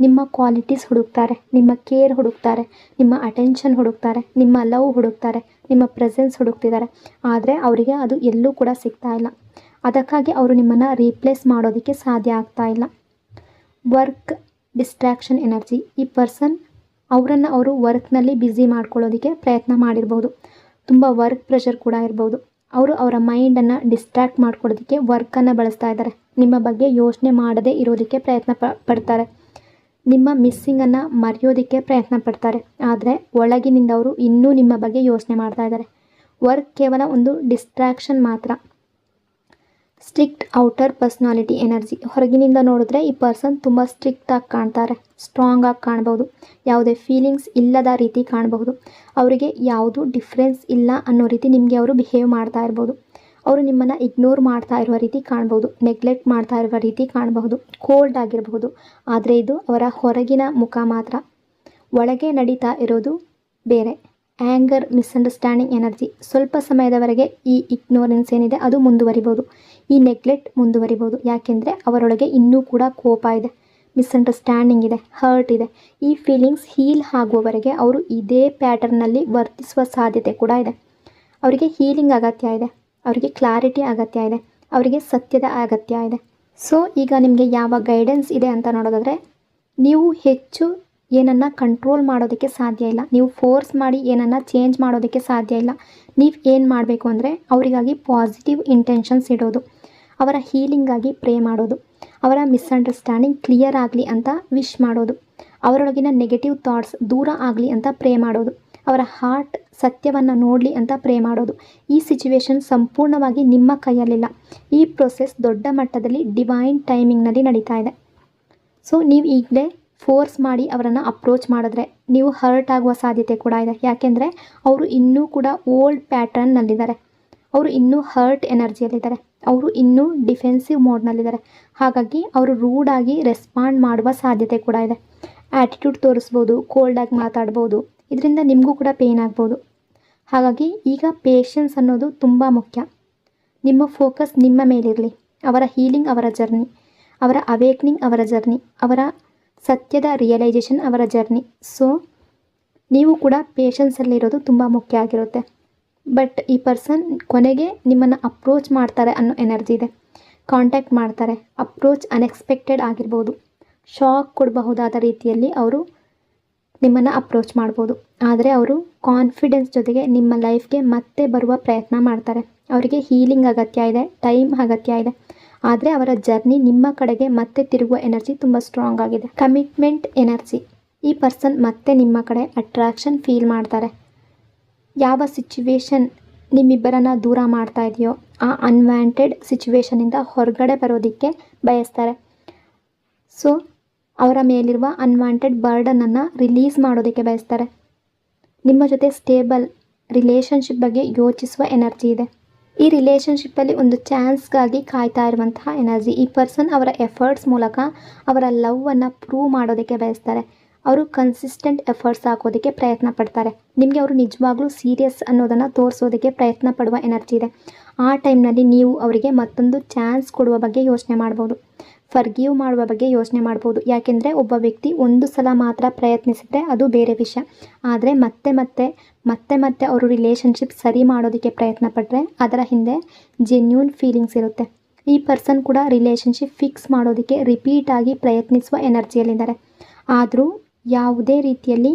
ನಿಮ್ಮ ಕ್ವಾಲಿಟೀಸ್ ಹುಡುಕ್ತಾರೆ, ನಿಮ್ಮ ಕೇರ್ ಹುಡುಕ್ತಾರೆ, ನಿಮ್ಮ ಅಟೆನ್ಷನ್ ಹುಡುಕ್ತಾರೆ, ನಿಮ್ಮ ಲವ್ ಹುಡುಕ್ತಾರೆ, ನಿಮ್ಮ ಪ್ರೆಸೆನ್ಸ್ ಹುಡುಕ್ತಿದ್ದಾರೆ. ಆದರೆ ಅವರಿಗೆ ಅದು ಎಲ್ಲೂ ಕೂಡ ಸಿಗ್ತಾ ಇಲ್ಲ. ಅದಕ್ಕಾಗಿ ಅವರು ನಿಮ್ಮನ್ನು ರೀಪ್ಲೇಸ್ ಮಾಡೋದಕ್ಕೆ ಸಾಧ್ಯ ಆಗ್ತಾ ಇಲ್ಲ. Work distraction energy. ಈ ಪರ್ಸನ್ ಅವರನ್ನು ಅವರು ವರ್ಕ್ನಲ್ಲಿ ಬ್ಯುಸಿ ಮಾಡ್ಕೊಳ್ಳೋದಕ್ಕೆ ಪ್ರಯತ್ನ ಮಾಡಿರ್ಬೋದು. ತುಂಬ ವರ್ಕ್ ಪ್ರೆಷರ್ ಕೂಡ ಇರ್ಬೋದು. ಅವರು ಅವರ ಮೈಂಡನ್ನು ಡಿಸ್ಟ್ರ್ಯಾಕ್ಟ್ ಮಾಡ್ಕೊಳ್ಳೋದಕ್ಕೆ ವರ್ಕನ್ನು ಬಳಸ್ತಾ ಇದ್ದಾರೆ. ನಿಮ್ಮ ಬಗ್ಗೆ ಯೋಚನೆ ಮಾಡದೇ ಇರೋದಕ್ಕೆ ಪ್ರಯತ್ನ ಪಡ್ತಾರೆ. ನಿಮ್ಮ ಮಿಸ್ಸಿಂಗನ್ನು ಮರೆಯೋದಕ್ಕೆ ಪ್ರಯತ್ನ ಪಡ್ತಾರೆ. ಆದರೆ ಒಳಗಿನಿಂದ ಅವರು ಇನ್ನೂ ನಿಮ್ಮ ಬಗ್ಗೆ ಯೋಚನೆ ಮಾಡ್ತಾ ಇದ್ದಾರೆ. ವರ್ಕ್ ಕೇವಲ ಒಂದು ಡಿಸ್ಟ್ರ್ಯಾಕ್ಷನ್ ಮಾತ್ರ. Strict outer personality energy. ಹೊರಗಿನಿಂದ ನೋಡಿದ್ರೆ ಈ ಪರ್ಸನ್ ತುಂಬ ಸ್ಟ್ರಿಕ್ಟಾಗಿ ಕಾಣ್ತಾರೆ, ಸ್ಟ್ರಾಂಗ್ ಆಗಿ ಕಾಣಬಹುದು, ಯಾವುದೇ ಫೀಲಿಂಗ್ಸ್ ಇಲ್ಲದ ರೀತಿ ಕಾಣಬಹುದು. ಅವರಿಗೆ ಯಾವುದು ಡಿಫ್ರೆನ್ಸ್ ಇಲ್ಲ ಅನ್ನೋ ರೀತಿ ನಿಮಗೆ ಅವರು ಬಿಹೇವ್ ಮಾಡ್ತಾ ಇರ್ಬೋದು. ಅವರು ನಿಮ್ಮನ್ನು ಇಗ್ನೋರ್ ಮಾಡ್ತಾ ಇರುವ ರೀತಿ ಕಾಣಬಹುದು, ನೆಗ್ಲೆಕ್ಟ್ ಮಾಡ್ತಾ ಇರುವ ರೀತಿ ಕಾಣಬಹುದು, ಕೋಲ್ಡ್ ಆಗಿರಬಹುದು. ಆದರೆ ಇದು ಅವರ ಹೊರಗಿನ ಮುಖ ಮಾತ್ರ, ಒಳಗೆ ನಡೀತಾ ಇರೋದು ಬೇರೆ. Anger, misunderstanding energy. ಸ್ವಲ್ಪ ಸಮಯದವರೆಗೆ ಈ ಇಗ್ನೋರೆನ್ಸ್ ಏನಿದೆ ಅದು ಮುಂದುವರಿಬೋದು, ಈ ನೆಗ್ಲೆಕ್ಟ್ ಮುಂದುವರಿಬೋದು. ಯಾಕೆಂದರೆ ಅವರೊಳಗೆ ಇನ್ನೂ ಕೂಡ ಕೋಪ ಇದೆ, ಮಿಸ್ಅಂಡರ್ಸ್ಟ್ಯಾಂಡಿಂಗ್ ಇದೆ, ಹರ್ಟ್ ಇದೆ. ಈ ಫೀಲಿಂಗ್ಸ್ ಹೀಲ್ ಆಗುವವರೆಗೆ ಅವರು ಇದೇ ಪ್ಯಾಟರ್ನಲ್ಲಿ ವರ್ತಿಸುವ ಸಾಧ್ಯತೆ ಕೂಡ ಇದೆ. ಅವರಿಗೆ ಹೀಲಿಂಗ್ ಅಗತ್ಯ ಇದೆ, ಅವರಿಗೆ ಕ್ಲಾರಿಟಿ ಅಗತ್ಯ ಇದೆ, ಅವರಿಗೆ ಸತ್ಯದ ಅಗತ್ಯ ಇದೆ. ಸೊ ಈಗ ನಿಮಗೆ ಯಾವ ಗೈಡೆನ್ಸ್ ಇದೆ ಅಂತ ನೋಡೋದಾದರೆ, ನೀವು ಹೆಚ್ಚು ಏನನ್ನು ಕಂಟ್ರೋಲ್ ಮಾಡೋದಕ್ಕೆ ಸಾಧ್ಯ ಇಲ್ಲ, ನೀವು ಫೋರ್ಸ್ ಮಾಡಿ ಏನನ್ನು ಚೇಂಜ್ ಮಾಡೋದಕ್ಕೆ ಸಾಧ್ಯ ಇಲ್ಲ. ನೀವು ಏನು ಮಾಡಬೇಕು ಅಂದರೆ ಅವರಿಗಾಗಿ ಪಾಸಿಟಿವ್ ಇಂಟೆನ್ಷನ್ಸ್ ಇಡೋದು, ಅವರ ಹೀಲಿಂಗಾಗಿ ಪ್ರೇ ಮಾಡೋದು, ಅವರ ಮಿಸ್ಅಂಡರ್ಸ್ಟ್ಯಾಂಡಿಂಗ್ ಕ್ಲಿಯರ್ ಆಗಲಿ ಅಂತ ವಿಶ್ ಮಾಡೋದು, ಅವರೊಳಗಿನ ನೆಗೆಟಿವ್ ಥಾಟ್ಸ್ ದೂರ ಆಗಲಿ ಅಂತ ಪ್ರೇ ಮಾಡೋದು, ಅವರ ಹಾರ್ಟ್ ಸತ್ಯವನ್ನು ನೋಡಲಿ ಅಂತ ಪ್ರೇ ಮಾಡೋದು. ಈ ಸಿಚುವೇಶನ್ ಸಂಪೂರ್ಣವಾಗಿ ನಿಮ್ಮ ಕೈಯಲ್ಲಿಲ್ಲ. ಈ ಪ್ರೊಸೆಸ್ ದೊಡ್ಡ ಮಟ್ಟದಲ್ಲಿ ಡಿವೈನ್ ಟೈಮಿಂಗ್ನಲ್ಲಿ ನಡೀತಾ ಇದೆ. ಸೊ ನೀವು ಈಗಲೇ ಫೋರ್ಸ್ ಮಾಡಿ ಅವರನ್ನು ಅಪ್ರೋಚ್ ಮಾಡಿದ್ರೆ ನೀವು ಹರ್ಟ್ ಆಗುವ ಸಾಧ್ಯತೆ ಕೂಡ ಇದೆ. ಯಾಕೆಂದರೆ ಅವರು ಇನ್ನೂ ಕೂಡ ಓಲ್ಡ್ ಪ್ಯಾಟರ್ನ್ನಲ್ಲಿದ್ದಾರೆ, ಅವರು ಇನ್ನೂ ಹರ್ಟ್ ಎನರ್ಜಿಯಲ್ಲಿದ್ದಾರೆ, ಅವರು ಇನ್ನೂ ಡಿಫೆನ್ಸಿವ್ ಮೋಡ್ನಲ್ಲಿದ್ದಾರೆ. ಹಾಗಾಗಿ ಅವರು ರೂಡಾಗಿ ರೆಸ್ಪಾಂಡ್ ಮಾಡುವ ಸಾಧ್ಯತೆ ಕೂಡ ಇದೆ. ಆ್ಯಟಿಟ್ಯೂಡ್ ತೋರಿಸ್ಬೋದು, ಕೋಲ್ಡಾಗಿ ಮಾತಾಡ್ಬೋದು, ಇದರಿಂದ ನಿಮಗೂ ಕೂಡ ಪೇಯ್ನ್ ಆಗ್ಬೋದು. ಹಾಗಾಗಿ ಈಗ ಪೇಷನ್ಸ್ ಅನ್ನೋದು ತುಂಬ ಮುಖ್ಯ. ನಿಮ್ಮ ಫೋಕಸ್ ನಿಮ್ಮ ಮೇಲಿರಲಿ, ಅವರ ಹೀಲಿಂಗ್ ಅವರ ಜರ್ನಿ, ಅವರ ಅವೇಕ್ನಿಂಗ್ ಅವರ ಜರ್ನಿ, ಅವರ ಸತ್ಯದ ರಿಯಲೈಸೇಷನ್ ಅವರ ಜರ್ನಿ. ಸೊ ನೀವು ಕೂಡ ಪೇಷನ್ಸಲ್ಲಿರೋದು ತುಂಬ ಮುಖ್ಯ ಆಗಿರುತ್ತೆ. ಬಟ್ ಈ ಪರ್ಸನ್ ಕೊನೆಗೆ ನಿಮ್ಮನ್ನು ಅಪ್ರೋಚ್ ಮಾಡ್ತಾರೆ ಅನ್ನೋ ಎನರ್ಜಿ ಇದೆ, ಕಾಂಟ್ಯಾಕ್ಟ್ ಮಾಡ್ತಾರೆ. ಅಪ್ರೋಚ್ ಅನ್ಎಕ್ಸ್ಪೆಕ್ಟೆಡ್ ಆಗಿರ್ಬೋದು, ಶಾಕ್ ಕೊಡಬಹುದಾದ ರೀತಿಯಲ್ಲಿ ಅವರು ನಿಮ್ಮನ್ನು ಅಪ್ರೋಚ್ ಮಾಡ್ಬೋದು. ಆದರೆ ಅವರು ಕಾನ್ಫಿಡೆನ್ಸ್ ಜೊತೆಗೆ ನಿಮ್ಮ ಲೈಫ್ಗೆ ಮತ್ತೆ ಬರುವ ಪ್ರಯತ್ನ ಮಾಡ್ತಾರೆ. ಅವರಿಗೆ ಹೀಲಿಂಗ್ ಅಗತ್ಯ ಇದೆ, ಟೈಮ್ ಅಗತ್ಯ ಇದೆ. ಆದರೆ ಅವರ ಜರ್ನಿ ನಿಮ್ಮ ಕಡೆಗೆ ಮತ್ತೆ ತಿರುಗುವ ಎನರ್ಜಿ ತುಂಬ ಸ್ಟ್ರಾಂಗ್ ಆಗಿದೆ. Commitment energy. ಈ ಪರ್ಸನ್ ಮತ್ತೆ ನಿಮ್ಮ ಕಡೆ ಅಟ್ರಾಕ್ಷನ್ ಫೀಲ್ ಮಾಡ್ತಾರೆ. ಯಾವ ಸಿಚುವೇಶನ್ ನಿಮ್ಮಿಬ್ಬರನ್ನು ದೂರ ಮಾಡ್ತಾ ಇದೆಯೋ ಆ ಅನ್ವಾಂಟೆಡ್ ಸಿಚುವೇಶನಿಂದ ಹೊರಗಡೆ ಬರೋದಕ್ಕೆ ಬಯಸ್ತಾರೆ. ಸೊ ಅವರ ಮೇಲಿರುವ ಅನ್ವಾಂಟೆಡ್ ಬರ್ಡನನ್ನು ರಿಲೀಸ್ ಮಾಡೋದಕ್ಕೆ ಬಯಸ್ತಾರೆ. ನಿಮ್ಮ ಜೊತೆ ಸ್ಟೇಬಲ್ ರಿಲೇಷನ್ಶಿಪ್ ಬಗ್ಗೆ ಯೋಚಿಸುವ ಎನರ್ಜಿ ಇದೆ. ಈ ರಿಲೇಷನ್ಶಿಪ್ಪಲ್ಲಿ ಒಂದು ಚಾನ್ಸ್ಗಾಗಿ ಕಾಯ್ತಾ ಇರುವಂತಹ ಎನರ್ಜಿ. ಈ ಪರ್ಸನ್ ಅವರ ಎಫರ್ಟ್ಸ್ ಮೂಲಕ ಅವರ ಲವ್ವನ್ನು ಪ್ರೂವ್ ಮಾಡೋದಕ್ಕೆ ಬಯಸ್ತಾರೆ. ಅವರು ಕನ್ಸಿಸ್ಟೆಂಟ್ ಎಫರ್ಟ್ಸ್ ಹಾಕೋದಕ್ಕೆ ಪ್ರಯತ್ನ ಪಡ್ತಾರೆ. ನಿಮಗೆ ಅವರು ನಿಜವಾಗ್ಲೂ ಸೀರಿಯಸ್ ಅನ್ನೋದನ್ನು ತೋರಿಸೋದಕ್ಕೆ ಪ್ರಯತ್ನ ಪಡುವ ಎನರ್ಜಿ ಇದೆ. ಆ ಟೈಮ್ನಲ್ಲಿ ನೀವು ಅವರಿಗೆ ಮತ್ತೊಂದು ಚಾನ್ಸ್ ಕೊಡುವ ಬಗ್ಗೆ ಯೋಚನೆ ಮಾಡ್ಬೋದು, ಫರ್ಗಿವ್ ಮಾಡುವ ಬಗ್ಗೆ ಯೋಚನೆ ಮಾಡ್ಬೋದು. ಯಾಕೆಂದರೆ ಒಬ್ಬ ವ್ಯಕ್ತಿ ಒಂದು ಸಲ ಮಾತ್ರ ಪ್ರಯತ್ನಿಸಿದರೆ ಅದು ಬೇರೆ ವಿಷಯ. ಆದರೆ ಮತ್ತೆ ಮತ್ತೆ ಮತ್ತೆ ಮತ್ತೆ ಅವರು ರಿಲೇಷನ್ಶಿಪ್ ಸರಿ ಮಾಡೋದಕ್ಕೆ ಪ್ರಯತ್ನ ಪಟ್ಟರೆ ಅದರ ಹಿಂದೆ ಜೆನ್ಯೂನ್ ಫೀಲಿಂಗ್ಸ್ ಇರುತ್ತೆ. ಈ ಪರ್ಸನ್ ಕೂಡ ರಿಲೇಷನ್ಶಿಪ್ ಫಿಕ್ಸ್ ಮಾಡೋದಕ್ಕೆ ರಿಪೀಟಾಗಿ ಪ್ರಯತ್ನಿಸುವ ಎನರ್ಜಿಯಲ್ಲಿದ್ದಾರೆ. ಆದರೂ ಯಾವುದೇ ರೀತಿಯಲ್ಲಿ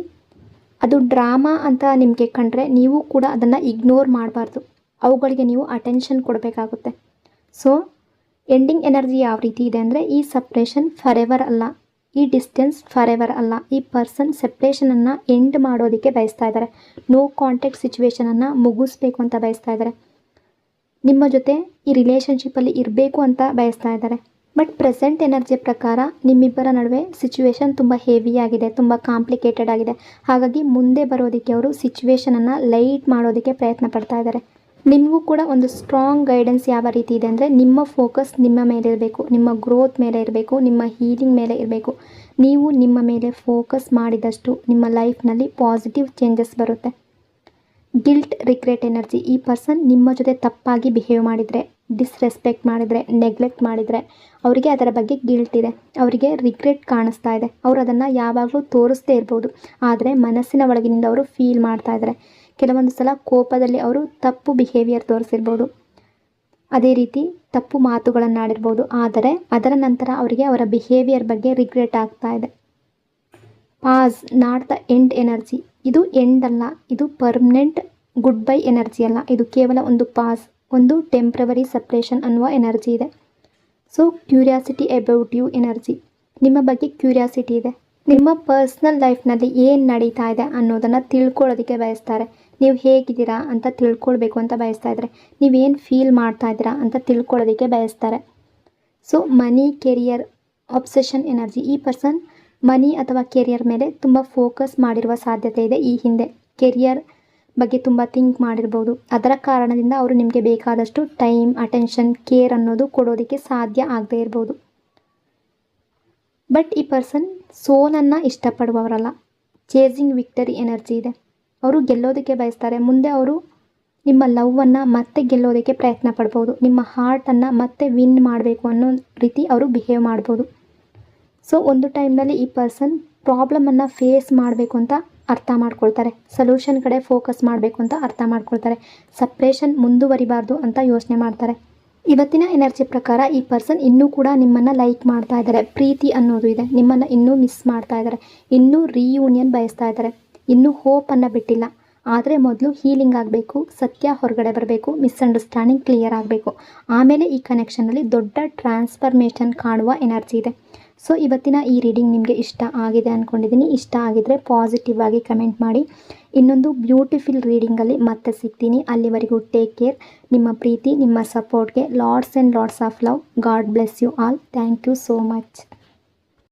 ಅದು ಡ್ರಾಮಾ ಅಂತ ನಿಮಗೆ ಕಂಡ್ರೆ ನೀವು ಕೂಡ ಅದನ್ನು ಇಗ್ನೋರ್ ಮಾಡಬಾರ್ದು, ಅವುಗಳಿಗೆ ನೀವು ಅಟೆನ್ಷನ್ ಕೊಡಬೇಕಾಗುತ್ತೆ. ಸೊ ಎಂಡಿಂಗ್ ಎನರ್ಜಿ ಯಾವ ರೀತಿ ಇದೆ ಅಂದರೆ, ಈ ಸಪ್ರೇಷನ್ ಫರೆವರ್ ಅಲ್ಲ, ಈ ಡಿಸ್ಟೆನ್ಸ್ ಫರೆವರ್ ಅಲ್ಲ. ಈ ಪರ್ಸನ್ ಸಪ್ರೇಷನನ್ನು ಎಂಡ್ ಮಾಡೋದಕ್ಕೆ ಬಯಸ್ತಾ ಇದ್ದಾರೆ, ನೋ ಕಾಂಟ್ಯಾಕ್ಟ್ ಸಿಚುವೇಶನನ್ನು ಮುಗಿಸ್ಬೇಕು ಅಂತ ಬಯಸ್ತಾ ಇದ್ದಾರೆ. ನಿಮ್ಮ ಜೊತೆ ಈ ರಿಲೇಷನ್ಶಿಪ್ಪಲ್ಲಿ ಇರಬೇಕು ಅಂತ ಬಯಸ್ತಾ ಇದ್ದಾರೆ. ಬಟ್ ಪ್ರೆಸೆಂಟ್ ಎನರ್ಜಿಯ ಪ್ರಕಾರ ನಿಮ್ಮಿಬ್ಬರ ನಡುವೆ ಸಿಚುವೇಶನ್ ತುಂಬ ಹೆವಿಯಾಗಿದೆ, ತುಂಬ ಕಾಂಪ್ಲಿಕೇಟೆಡ್ ಆಗಿದೆ. ಹಾಗಾಗಿ ಮುಂದೆ ಬರೋದಕ್ಕೆ ಅವರು ಸಿಚುವೇಶನನ್ನು ಲೈಟ್ ಮಾಡೋದಕ್ಕೆ ಪ್ರಯತ್ನ ಪಡ್ತಾ ಇದ್ದಾರೆ. ನಿಮಗೂ ಕೂಡ ಒಂದು ಸ್ಟ್ರಾಂಗ್ ಗೈಡೆನ್ಸ್ ಯಾವ ರೀತಿ ಇದೆ ಅಂದರೆ, ನಿಮ್ಮ ಫೋಕಸ್ ನಿಮ್ಮ ಮೇಲೆ ಇರಬೇಕು, ನಿಮ್ಮ ಗ್ರೋತ್ ಮೇಲೆ ಇರಬೇಕು, ನಿಮ್ಮ ಹೀಲಿಂಗ್ ಮೇಲೆ ಇರಬೇಕು. ನೀವು ನಿಮ್ಮ ಮೇಲೆ ಫೋಕಸ್ ಮಾಡಿದಷ್ಟು ನಿಮ್ಮ ಲೈಫ್ನಲ್ಲಿ ಪಾಸಿಟಿವ್ ಚೇಂಜಸ್ ಬರುತ್ತೆ. Guilt, regret energy. ಈ ಪರ್ಸನ್ ನಿಮ್ಮ ಜೊತೆ ತಪ್ಪಾಗಿ ಬಿಹೇವ್ ಮಾಡಿದರೆ, ಡಿಸ್ರೆಸ್ಪೆಕ್ಟ್ ಮಾಡಿದರೆ, ನೆಗ್ಲೆಕ್ಟ್ ಮಾಡಿದರೆ ಅವರಿಗೆ ಅದರ ಬಗ್ಗೆ ಗಿಲ್ಟ್ ಇದೆ, ಅವರಿಗೆ ರಿಗ್ರೆಟ್ ಕಾಣಿಸ್ತಾ ಇದೆ. ಅವರು ಅದನ್ನು ಯಾವಾಗಲೂ ತೋರಿಸ್ದೇ ಇರ್ಬೋದು, ಆದರೆ ಮನಸ್ಸಿನ ಒಳಗಿನಿಂದ ಅವರು ಫೀಲ್ ಮಾಡ್ತಾ ಇದ್ದಾರೆ. ಕೆಲವೊಂದು ಸಲ ಕೋಪದಲ್ಲಿ ಅವರು ತಪ್ಪು ಬಿಹೇವಿಯರ್ ತೋರಿಸಿರ್ಬೋದು, ಅದೇ ರೀತಿ ತಪ್ಪು ಮಾತುಗಳನ್ನಾಡಿರ್ಬೋದು. ಆದರೆ ಅದರ ನಂತರ ಅವರಿಗೆ ಅವರ ಬಿಹೇವಿಯರ್ ಬಗ್ಗೆ ರಿಗ್ರೆಟ್ ಆಗ್ತಾ ಇದೆ. Pass, not the end energy. ಇದು ಎಂಡ್ ಅಲ್ಲ, ಇದು ಪರ್ಮನೆಂಟ್ ಗುಡ್ ಬೈ ಎನರ್ಜಿ ಅಲ್ಲ, ಇದು ಕೇವಲ ಒಂದು ಪಾಸ್, ಒಂದು ಟೆಂಪ್ರವರಿ ಸಪ್ರೇಷನ್ ಅನ್ನುವ ಎನರ್ಜಿ ಇದೆ. So curiosity about you energy. ನಿಮ್ಮ ಬಗ್ಗೆ ಕ್ಯೂರಿಯಾಸಿಟಿ ಇದೆ, ನಿಮ್ಮ ಪರ್ಸ್ನಲ್ ಲೈಫ್ನಲ್ಲಿ ಏನು ನಡೀತಾ ಇದೆ ಅನ್ನೋದನ್ನು ತಿಳ್ಕೊಳ್ಳೋದಕ್ಕೆ ಬಯಸ್ತಾರೆ. ನೀವು ಹೇಗಿದ್ದೀರಾ ಅಂತ ತಿಳ್ಕೊಳ್ಬೇಕು ಅಂತ ಬಯಸ್ತಾ ಇದ್ದಾರೆ. ನೀವೇನು ಫೀಲ್ ಮಾಡ್ತಾ ಇದ್ದೀರಾ ಅಂತ ತಿಳ್ಕೊಳ್ಳೋದಕ್ಕೆ ಬಯಸ್ತಾರೆ. ಸೊ ಮನಿ, ಕೆರಿಯರ್, ಅಬ್ಸೆಷನ್ ಎನರ್ಜಿ. ಈ ಪರ್ಸನ್ ಮನಿ ಅಥವಾ ಕೆರಿಯರ್ ಮೇಲೆ ತುಂಬ ಫೋಕಸ್ ಮಾಡಿರುವ ಸಾಧ್ಯತೆ ಇದೆ. ಈ ಹಿಂದೆ ಕೆರಿಯರ್ ಬಗ್ಗೆ ತುಂಬ ಥಿಂಕ್ ಮಾಡಿರ್ಬೋದು. ಅದರ ಕಾರಣದಿಂದ ಅವರು ನಿಮಗೆ ಬೇಕಾದಷ್ಟು ಟೈಮ್, ಅಟೆನ್ಷನ್, ಕೇರ್ ಅನ್ನೋದು ಕೊಡೋದಕ್ಕೆ ಸಾಧ್ಯ ಆಗದೇ ಇರ್ಬೋದು. ಬಟ್ ಈ ಪರ್ಸನ್ ಸೋಲನ್ನು ಇಷ್ಟಪಡುವವರಲ್ಲ. ಚೇಸಿಂಗ್ ವಿಕ್ಟರಿ ಎನರ್ಜಿ ಇದೆ. ಅವರು ಗೆಲ್ಲೋದಕ್ಕೆ ಬಯಸ್ತಾರೆ. ಮುಂದೆ ಅವರು ನಿಮ್ಮ ಲವ್ವನ್ನು ಮತ್ತೆ ಗೆಲ್ಲೋದಕ್ಕೆ ಪ್ರಯತ್ನ ಪಡ್ಬೋದು. ನಿಮ್ಮ ಹಾರ್ಟನ್ನು ಮತ್ತೆ ವಿನ್ ಮಾಡಬೇಕು ಅನ್ನೋ ರೀತಿ ಅವರು ಬಿಹೇವ್ ಮಾಡ್ಬೋದು. ಸೊ ಒಂದು ಟೈಮ್ನಲ್ಲಿ ಈ ಪರ್ಸನ್ ಪ್ರಾಬ್ಲಮನ್ನು ಫೇಸ್ ಮಾಡಬೇಕು ಅಂತ ಅರ್ಥ ಮಾಡ್ಕೊಳ್ತಾರೆ. ಸೊಲ್ಯೂಷನ್ ಕಡೆ ಫೋಕಸ್ ಮಾಡಬೇಕು ಅಂತ ಅರ್ಥ ಮಾಡ್ಕೊಳ್ತಾರೆ. ಸಪ್ರೇಷನ್ ಮುಂದುವರಿಬಾರ್ದು ಅಂತ ಯೋಚನೆ ಮಾಡ್ತಾರೆ. ಇವತ್ತಿನ ಎನರ್ಜಿ ಪ್ರಕಾರ ಈ ಪರ್ಸನ್ ಇನ್ನೂ ಕೂಡ ನಿಮ್ಮನ್ನು ಲೈಕ್ ಮಾಡ್ತಾ ಇದ್ದಾರೆ. ಪ್ರೀತಿ ಅನ್ನೋದು ಇದೆ. ನಿಮ್ಮನ್ನು ಇನ್ನೂ ಮಿಸ್ ಮಾಡ್ತಾ ಇದ್ದಾರೆ. ಇನ್ನೂ ರೀಯೂನಿಯನ್ ಬಯಸ್ತಾ ಇದ್ದಾರೆ. ಇನ್ನೂ ಹೋಪನ್ನು ಬಿಟ್ಟಿಲ್ಲ. ಆದರೆ ಮೊದಲು ಹೀಲಿಂಗ್ ಆಗಬೇಕು. ಸತ್ಯ ಹೊರಗಡೆ ಬರಬೇಕು. ಮಿಸ್ಅಂಡರ್ಸ್ಟ್ಯಾಂಡಿಂಗ್ ಕ್ಲಿಯರ್ ಆಗಬೇಕು. ಆಮೇಲೆ ಈ ಕನೆಕ್ಷನಲ್ಲಿ ದೊಡ್ಡ ಟ್ರಾನ್ಸ್ಫರ್ಮೇಷನ್ ಕಾಣುವ ಎನರ್ಜಿ ಇದೆ. ಸೊ ಇವತ್ತಿನ ಈ ರೀಡಿಂಗ್ ನಿಮಗೆ ಇಷ್ಟ ಆಗಿದೆ ಅಂದ್ಕೊಂಡಿದ್ದೀನಿ. ಇಷ್ಟ ಆಗಿದರೆ ಪಾಸಿಟಿವ್ ಆಗಿ ಕಮೆಂಟ್ ಮಾಡಿ. ಇನ್ನೊಂದು ಬ್ಯೂಟಿಫುಲ್ ರೀಡಿಂಗಲ್ಲಿ ಮತ್ತೆ ಸಿಗ್ತೀನಿ. ಅಲ್ಲಿವರೆಗೂ ಟೇಕ್ ಕೇರ್. ನಿಮ್ಮ ಪ್ರೀತಿ, ನಿಮ್ಮ ಸಪೋರ್ಟ್ಗೆ lots and lots of love. God bless you all. Thank you so much.